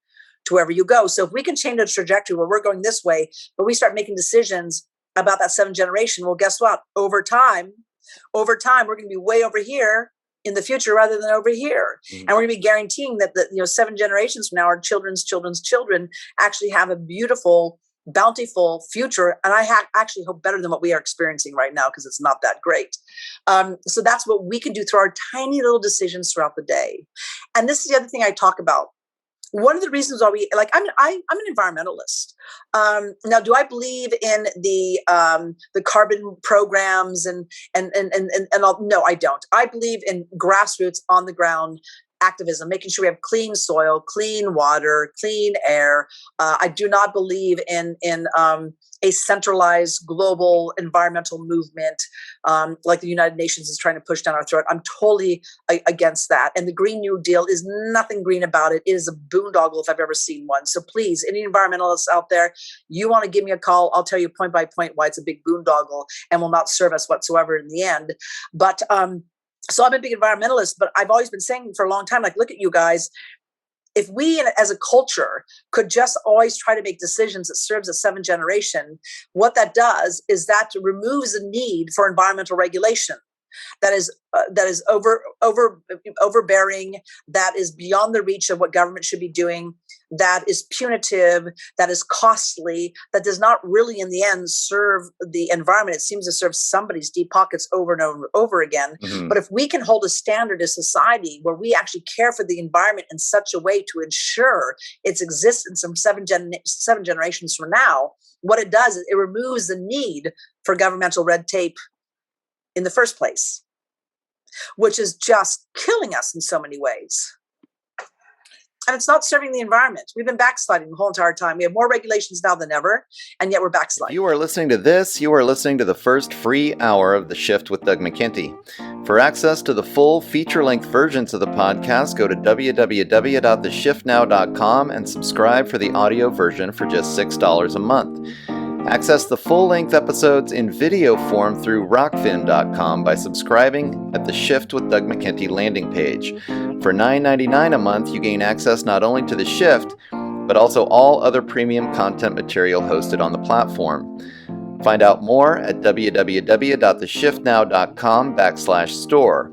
to wherever you go. So if we can change the trajectory where we're going this way, but we start making decisions about that seventh generation, well, guess what? Over time, Over time, we're going to be way over here in the future rather than over here. And we're going to be guaranteeing that 7 generations from now, our children's children's children actually have a beautiful, bountiful future. And I actually hope better than what we are experiencing right now, because it's not that great. So that's what we can do through our tiny little decisions throughout the day. And this is the other thing I talk about. One of the reasons why I'm an environmentalist. Now, do I believe in the carbon programs and all? No, I don't. I believe in grassroots, on the ground activism, making sure we have clean soil, clean water, clean air. I do not believe in a centralized global environmental movement like the United Nations is trying to push down our throat. I'm totally against that. And the Green New Deal is nothing green about it. It is a boondoggle if I've ever seen one. So please, any environmentalists out there, you want to give me a call, I'll tell you point by point why it's a big boondoggle and will not serve us whatsoever in the end. But so I'm a big environmentalist, but I've always been saying for a long time, like, look at you guys. If we as a culture could just always try to make decisions that serves a 7th generation, what that does is that removes the need for environmental regulation. That is overbearing, that is beyond the reach of what government should be doing, that is punitive, that is costly, that does not really in the end serve the environment. It seems to serve somebody's deep pockets over and over and over again. But if we can hold a standard as society where we actually care for the environment in such a way to ensure its existence from 7 generations from now, what it does is it removes the need for governmental red tape in the first place, which is just killing us in so many ways. And it's not serving the environment. We've been backsliding the whole entire time. We have more regulations now than ever, and yet we're backsliding. If you are listening to this, you are listening to the first free hour of The Shift with Doug McKenty. For access to the full feature-length versions of the podcast, go to www.theshiftnow.com and subscribe for the audio version for just $6 a month. Access the full-length episodes in video form through rockfin.com by subscribing at the Shift with Doug McKenty landing page. For $9.99 a month, you gain access not only to The Shift, but also all other premium content material hosted on the platform. Find out more at www.theshiftnow.com/store.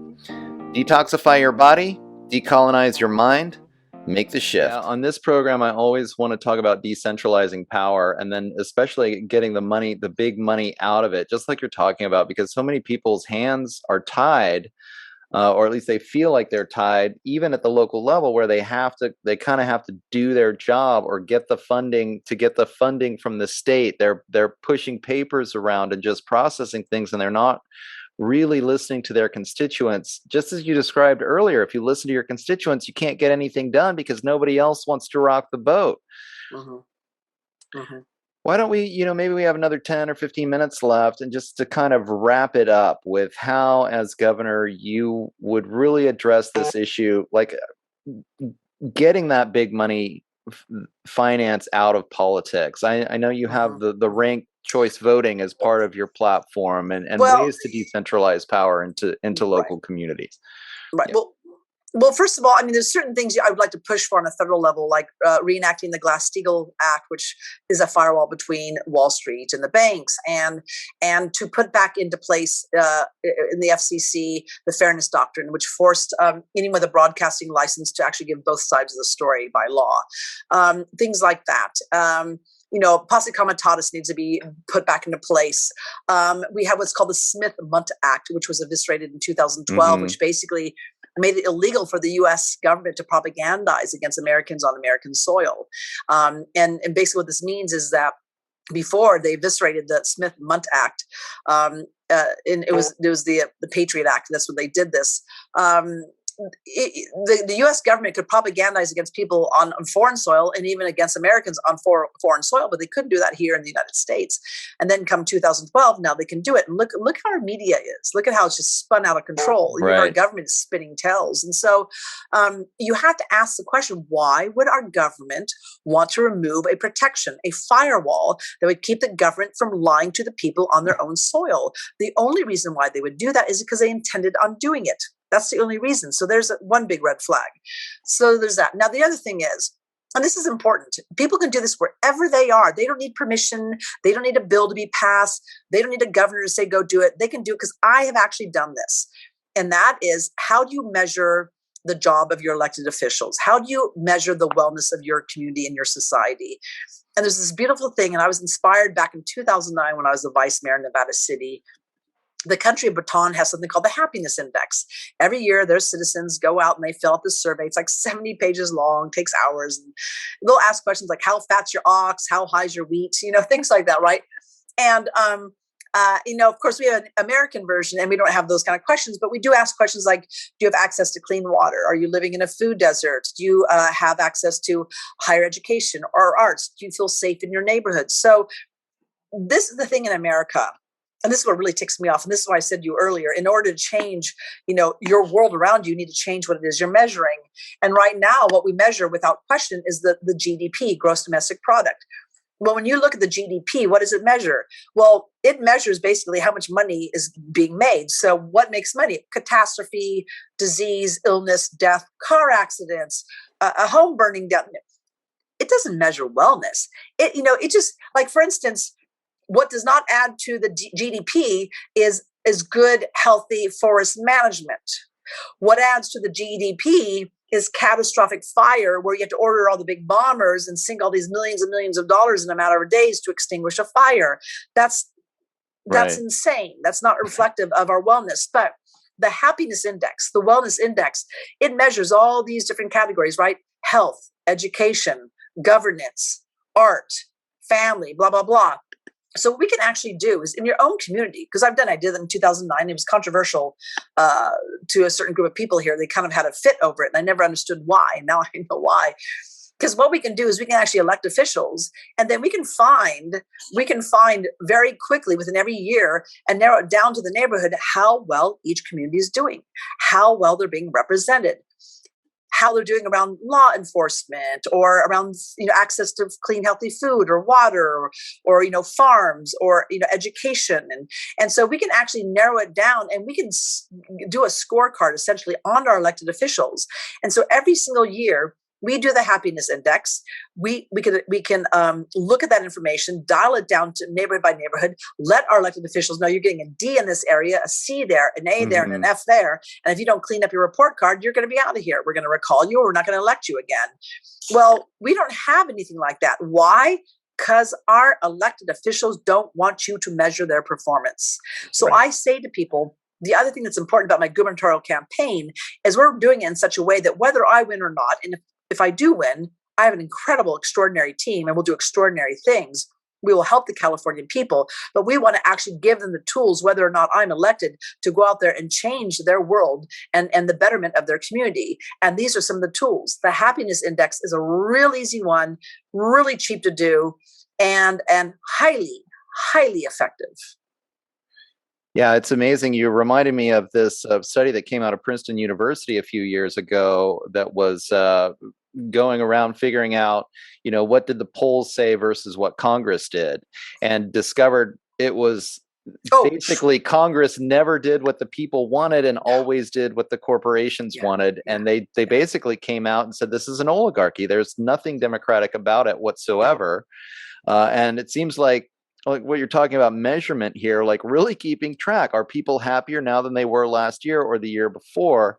Detoxify your body, decolonize your mind, make the shift. On this program, I always want to talk about decentralizing power and then especially getting the money, the big money out of it, just like you're talking about, because so many people's hands are tied, or at least they feel like they're tied, even at the local level where they kind of have to do their job or get the funding from the state. They're pushing papers around and just processing things, and they're not really listening to their constituents. Just as you described earlier, if you listen to your constituents, you can't get anything done because nobody else wants to rock the boat. Why don't we, maybe we have another 10 or 15 minutes left, and just to kind of wrap it up with how, as governor, you would really address this issue, like getting that big money finance out of politics. I know you have the ranked choice voting as part of your platform, and ways to decentralize power into local communities. Right. Yeah. Well, first of all, I mean, there's certain things I would like to push for on a federal level, like reenacting the Glass-Steagall Act, which is a firewall between Wall Street and the banks, and to put back into place in the FCC the Fairness Doctrine, which forced anyone with a broadcasting license to actually give both sides of the story by law. Things like that. Posse comitatus needs to be put back into place. We have what's called the Smith-Mundt Act, which was eviscerated in 2012, which basically made it illegal for the U.S. government to propagandize against Americans on American soil. And basically what this means is that before they eviscerated the Smith-Mundt Act, and it was the Patriot Act. That's when they did this. The U.S. government could propagandize against people on foreign soil and even against Americans on foreign soil, but they couldn't do that here in the United States. And then come 2012, now they can do it. And look how our media is. Look at how it's just spun out of control. Right. Even our government is spinning tails. And so you have to ask the question, why would our government want to remove a protection, a firewall that would keep the government from lying to the people on their own soil? The only reason why they would do that is because they intended on doing it. That's the only reason. So there's one big red flag. So there's that. Now, the other thing is, And this is important. People can do this wherever they are. They don't need permission. They don't need a bill to be passed. They don't need a governor to say, go do it. They can do it because I have actually done this. And that is, how do you measure the job of your elected officials? How do you measure the wellness of your community and your society? And there's this beautiful thing. And I was inspired back in 2009 when I was the vice mayor in Nevada City. The country of Bhutan has something called the Happiness Index. Every year, their citizens go out and they fill out this survey. It's like 70 pages long, takes hours. And they'll ask questions like, how fat's your ox? How high's your wheat? Things like that, right? And, of course, we have an American version and we don't have those kind of questions, but we do ask questions like, do you have access to clean water? Are you living in a food desert? Do you have access to higher education or arts? Do you feel safe in your neighborhood? So this is the thing in America. And this is what really ticks me off. And this is why I said to you earlier, in order to change, your world around you, you need to change what it is you're measuring. And right now, what we measure without question is the GDP, gross domestic product. Well, when you look at the GDP, what does it measure? Well, it measures basically how much money is being made. So what makes money? Catastrophe, disease, illness, death, car accidents, a home burning down. It doesn't measure wellness. It just, like, for instance, what does not add to the GDP is good, healthy forest management. What adds to the GDP is catastrophic fire, where you have to order all the big bombers and sink all these millions and millions of dollars in a matter of days to extinguish a fire. That's Right. insane. That's not reflective of our wellness. But the happiness index, the wellness index, it measures all these different categories, right? Health, education, governance, art, family, blah, blah, blah. So what we can actually do is in your own community, because I did it in 2009. It was controversial to a certain group of people here. They kind of had a fit over it, and I never understood why. Now I know why. Because what we can do is we can actually elect officials, and then we can find very quickly within every year and narrow it down to the neighborhood how well each community is doing, how well they're being represented, how they're doing around law enforcement, or around access to clean, healthy food or water, or farms, or education, and so we can actually narrow it down, and we can do a scorecard essentially on our elected officials. And so every single year we do the happiness index. We can look at that information, dial it down to neighborhood by neighborhood, let our elected officials know you're getting a D in this area, a C there, an A there, and an F there. And if you don't clean up your report card, you're going to be out of here. We're going to recall you, or we're not going to elect you again. Well, we don't have anything like that. Why? Because our elected officials don't want you to measure their performance. So Right. I say to people, the other thing that's important about my gubernatorial campaign is we're doing it in such a way that whether I win or not, and if I do win, I have an incredible, extraordinary team, and we'll do extraordinary things. We will help the Californian people, but we want to actually give them the tools, whether or not I'm elected, to go out there and change their world and the betterment of their community. And these are some of the tools. The happiness index is a real easy one, really cheap to do, and highly, highly effective. Yeah, it's amazing. You reminded me of this study that came out of Princeton University a few years ago that was going around figuring out, what did the polls say versus what Congress did, and discovered it was basically Congress never did what the people wanted and always did what the corporations wanted. And they basically came out and said, this is an oligarchy. There's nothing democratic about it whatsoever. And it seems like what you're talking about, measurement here, like really keeping track. Are people happier now than they were last year or the year before?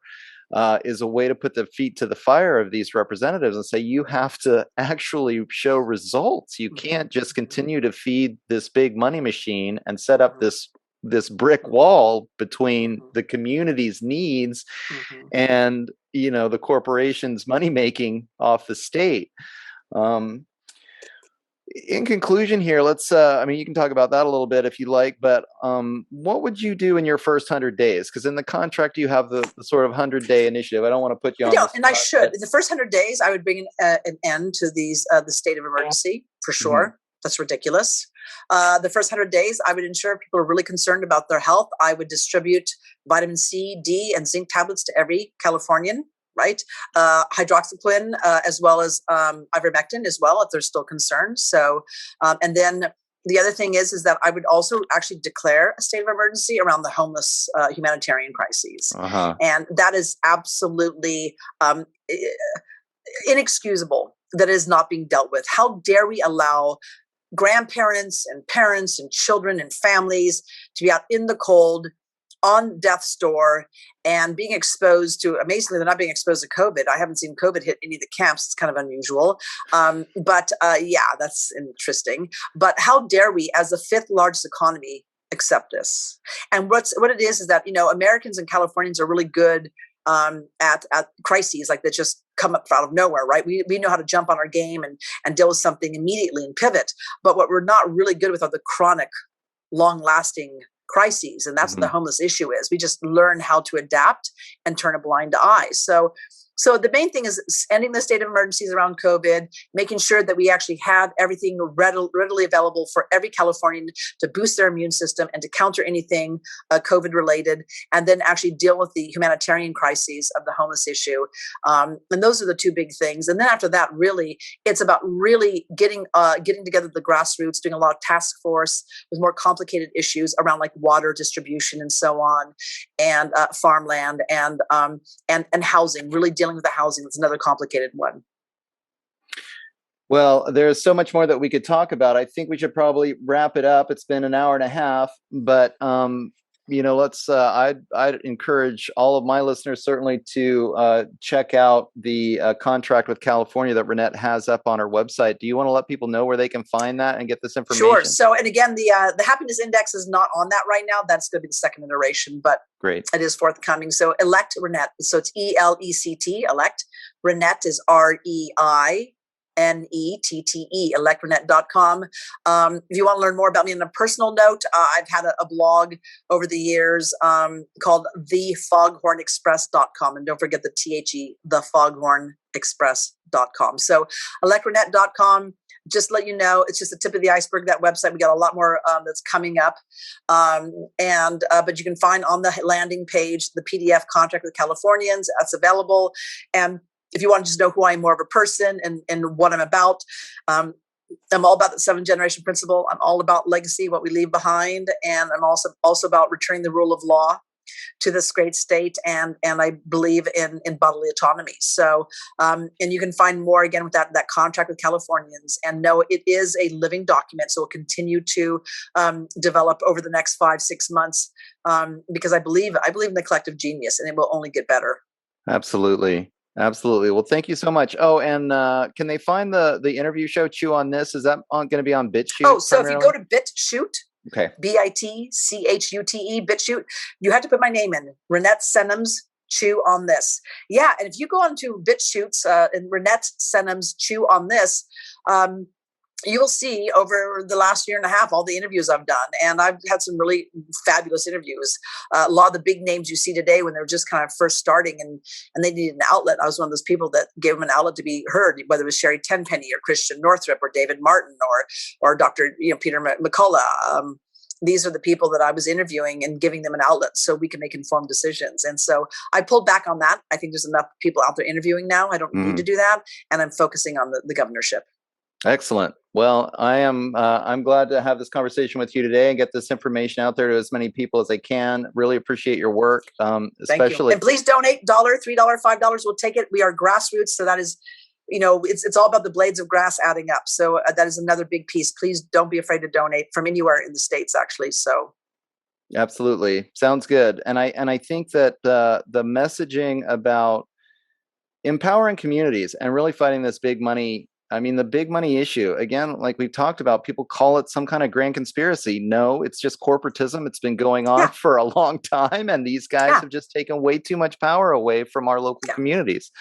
Is a way to put the feet to the fire of these representatives and say, you have to actually show results. You can't just continue to feed this big money machine and set up this brick wall between the community's needs and the corporation's money making off the state. In conclusion here, let's, you can talk about that a little bit if you like, but what would you do in your first 100 days? Because in the contract, you have the sort of 100-day initiative. I don't want to put you on the spot, I should. In the first 100 days, I would bring an end to the state of emergency, for sure. That's ridiculous. The first 100 days, I would ensure people are really concerned about their health. I would distribute vitamin C, D, and zinc tablets to every Californian. Right, hydroxychloroquine as well as ivermectin as well, if they're still concerned. So, and then the other thing is that I would also actually declare a state of emergency around the homeless humanitarian crises, and that is absolutely inexcusable. that is not being dealt with. How dare we allow grandparents and parents and children and families to be out in the cold on death's door and being exposed to, amazingly, they're not being exposed to COVID. I haven't seen COVID hit any of the camps. It's kind of unusual. But yeah, that's interesting. But how dare we, as the fifth largest economy, accept this? And what it is that, Americans and Californians are really good at crises like that just come up out of nowhere, right? We know how to jump on our game and deal with something immediately and pivot. But what we're not really good with are the chronic, long-lasting crises, and that's what the homeless issue is. We just learn how to adapt and turn a blind eye. So the main thing is ending the state of emergencies around COVID, making sure that we actually have everything readily available for every Californian to boost their immune system and to counter anything COVID related, and then actually deal with the humanitarian crises of the homeless issue. And those are the two big things. And then after that, really, it's about really getting together the grassroots, doing a lot of task force with more complicated issues around like water distribution and so on, and farmland and housing, really dealing with the housing. That's another complicated one. Well, there's so much more that we could talk about. I think we should probably wrap it up. It's been an hour and a half, but let's. I'd encourage all of my listeners certainly to check out the contract with California that Reinette has up on her website. Do you want to let people know where they can find that and get this information? Sure. So, and again, the happiness index is not on that right now. That's going to be the second iteration, but great, it is forthcoming. So, elect Reinette. So it's ELECT. Elect Reinette is REINETTE, electronette.com. If you want to learn more about me on a personal note, I've had a blog over the years called thefoghornexpress.com. And don't forget the THE, thefoghornexpress.com. So electronette.com, just let you know, it's just the tip of the iceberg, that website. We got a lot more that's coming up. But you can find on the landing page the PDF contract with Californians. That's available. And if you want to just know who I am more of a person and what I'm about, I'm all about the 7-generation principle. I'm all about legacy, what we leave behind. And I'm also about returning the rule of law to this great state. And I believe in bodily autonomy. So, and you can find more again with that contract with Californians, and know it is a living document. So we'll continue to develop over the next 5-6 months because I believe in the collective genius, and it will only get better. Absolutely. Well, thank you so much. Oh, and can they find the interview show Chew on This? Is that going to be on BitChute? Oh, so primarily? If you go to BitChute, okay, BITCHUTE, BitChute, you have to put my name in, Reinette Senum's Chew on This. Yeah, and if you go onto BitChute's and Reinette Senum's Chew on This, you will see over the last year and a half all the interviews I've done, and I've had some really fabulous interviews. A lot of the big names you see today, when they were just kind of first starting and they needed an outlet, I was one of those people that gave them an outlet to be heard, whether it was Sherry Tenpenny or Christian Northrup or David Martin or Dr. Peter McCullough. These are the people that I was interviewing and giving them an outlet so we can make informed decisions. And so I pulled back on that. I think there's enough people out there interviewing now. I don't need to do that, and I'm focusing on the governorship. Excellent. Well, I'm glad to have this conversation with you today and get this information out there to as many people as I can. Really appreciate your work. Thank you. And please donate $1, $3, $5. We'll take it. We are grassroots. So that is, it's all about the blades of grass adding up. So that is another big piece. Please don't be afraid to donate from anywhere in the States, actually. So. Absolutely. Sounds good. And I think that the messaging about empowering communities and really fighting this big money, the big money issue, again, like we've talked about, people call it some kind of grand conspiracy. No, it's just corporatism. It's been going on for a long time. And these guys have just taken way too much power away from our local communities.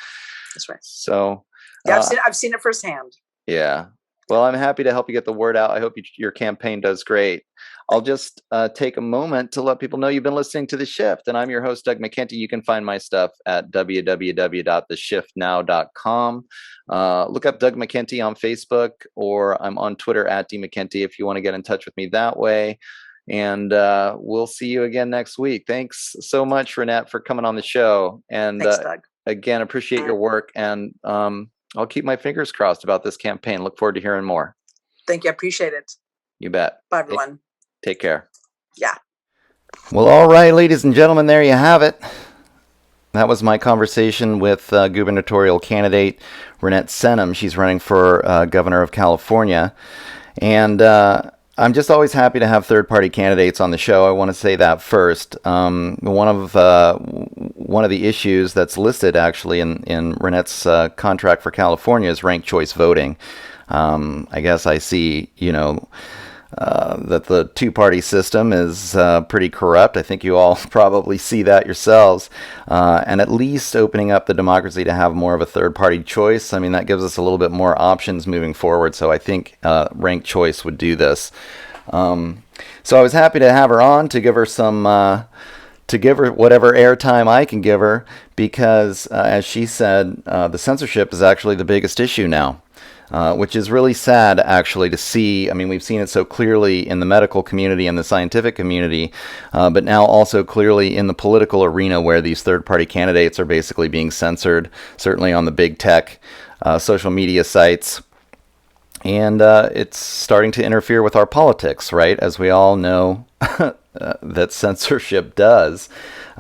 That's right. So I've seen it firsthand. Yeah. Well, I'm happy to help you get the word out. I hope your campaign does great. I'll just take a moment to let people know you've been listening to The Shift, and I'm your host, Doug McKenty. You can find my stuff at www.theshiftnow.com. Look up Doug McKenty on Facebook, or I'm on Twitter at @DMcKenty if you want to get in touch with me that way. And we'll see you again next week. Thanks so much, Reinette, for coming on the show. And thanks, Doug. Again, appreciate your work. And I'll keep my fingers crossed about this campaign. Look forward to hearing more. Thank you. I appreciate it. You bet. Bye, everyone. Take care. Yeah. Well, all right, ladies and gentlemen, there you have it. That was my conversation with gubernatorial candidate Reinette Senum. She's running for governor of California. And I'm just always happy to have third-party candidates on the show. I want to say that first. One of the issues that's listed actually in Reinette's contract for California is ranked choice voting. I guess I see, that the two-party system is pretty corrupt. I think you all probably see that yourselves. And at least opening up the democracy to have more of a third-party choice, I mean, that gives us a little bit more options moving forward. So I think ranked choice would do this. So I was happy to have her on to give her to give her whatever airtime I can give her, because as she said, the censorship is actually the biggest issue now. Which is really sad, actually, to see. I mean, we've seen it so clearly in the medical community and the scientific community, but now also clearly in the political arena, where these third-party candidates are basically being censored, certainly on the big tech social media sites. And it's starting to interfere with our politics, right? As we all know that censorship does.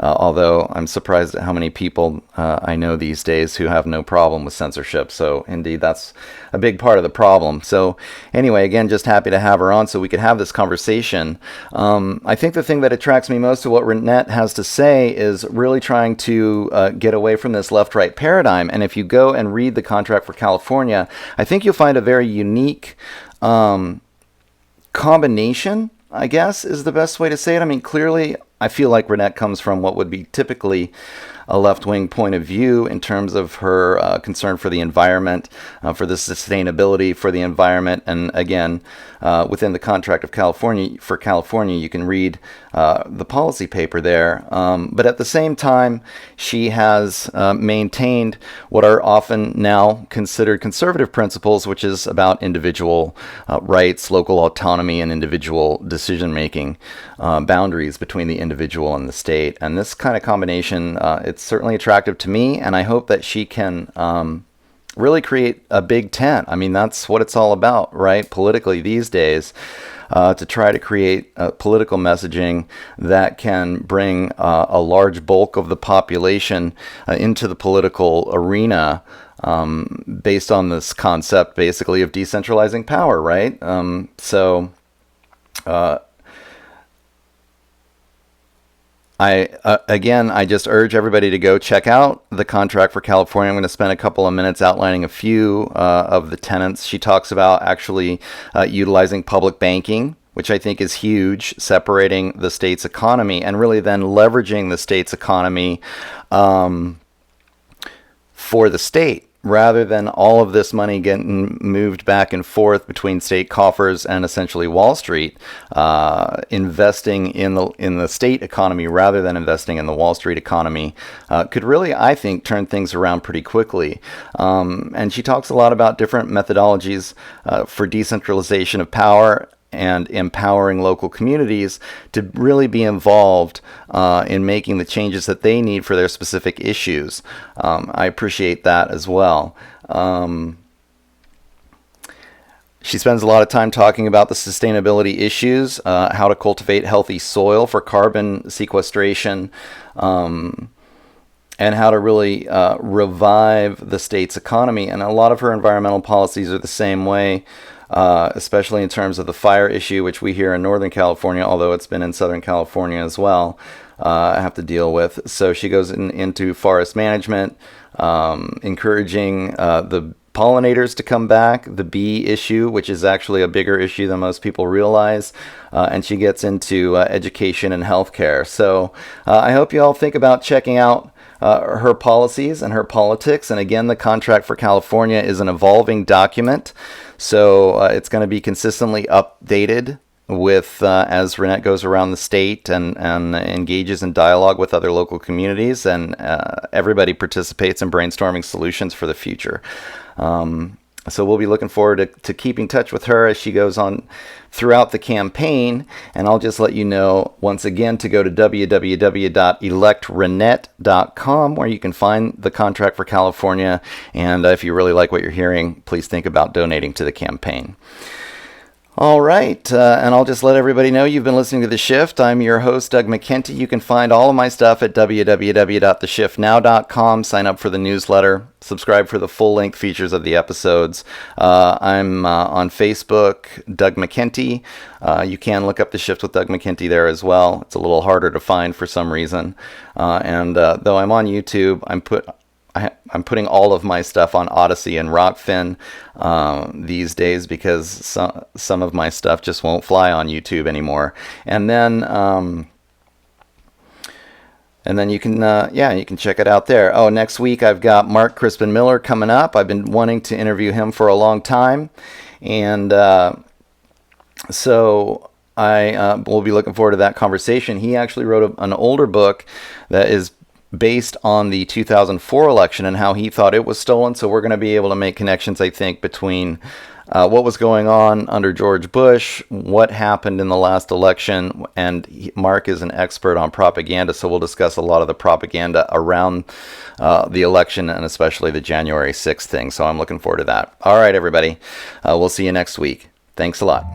Although I'm surprised at how many people I know these days who have no problem with censorship. So indeed, that's a big part of the problem. So anyway, again, just happy to have her on so we could have this conversation. I think the thing that attracts me most to what Reinette has to say is really trying to get away from this left-right paradigm. And if you go and read the contract for California, I think you'll find a very unique combination, I guess, is the best way to say it. I mean, clearly, I feel like Reinette comes from what would be typically a left-wing point of view in terms of her concern for the environment, for the sustainability for the environment. And again, within the contract of California, for California, you can read the policy paper there. But at the same time, she has maintained what are often now considered conservative principles, which is about individual rights, local autonomy, and individual decision-making boundaries between the individual and the state. And this kind of combination, it's certainly attractive to me, and I hope that she can really create a big tent. I mean, that's what it's all about, right? Politically these days, to try to create political messaging that can bring a large bulk of the population into the political arena, based on this concept, basically, of decentralizing power, right? I just urge everybody to go check out the contract for California. I'm going to spend a couple of minutes outlining a few of the tenets. She talks about actually utilizing public banking, which I think is huge, separating the state's economy and really then leveraging the state's economy for the state, rather than all of this money getting moved back and forth between state coffers and essentially Wall Street, investing in the state economy rather than investing in the Wall Street economy could really, I think, turn things around pretty quickly. And she talks a lot about different methodologies for decentralization of power and empowering local communities to really be involved in making the changes that they need for their specific issues. I appreciate that as well. She spends a lot of time talking about the sustainability issues, how to cultivate healthy soil for carbon sequestration, and how to really revive the state's economy. And a lot of her environmental policies are the same way. Especially in terms of the fire issue, which we here in Northern California, although it's been in Southern California as well, have to deal with. So she goes into forest management, encouraging the pollinators to come back, the bee issue, which is actually a bigger issue than most people realize, and she gets into education and healthcare. So I hope you all think about checking out her policies and her politics. And again, the contract for California is an evolving document, so it's going to be consistently updated with as Reinette goes around the state and engages in dialogue with other local communities, and everybody participates in brainstorming solutions for the future. So we'll be looking forward to keeping touch with her as she goes on throughout the campaign. And I'll just let you know once again to go to www.electreinette.com, where you can find the contract for California. And if you really like what you're hearing, please think about donating to the campaign. All right, and I'll just let everybody know you've been listening to The Shift. I'm your host, Doug McKenty. You can find all of my stuff at www.theshiftnow.com. Sign up for the newsletter. Subscribe for the full-length features of the episodes. I'm on Facebook, Doug McKenty. You can look up The Shift with Doug McKenty there as well. It's a little harder to find for some reason. And though I'm on YouTube, I'm putting all of my stuff on Odyssey and Rockfin these days because some of my stuff just won't fly on YouTube anymore. And then you can you can check it out there. Oh, next week I've got Mark Crispin Miller coming up. I've been wanting to interview him for a long time, and so I will be looking forward to that conversation. He actually wrote an older book that is based on the 2004 election and how he thought it was stolen. So we're going to be able to make connections, I think, between what was going on under George Bush, what happened in the last election, and Mark is an expert on propaganda, so we'll discuss a lot of the propaganda around the election and especially the January 6th thing. So I'm looking forward to that. All right, everybody. We'll see you next week. Thanks a lot.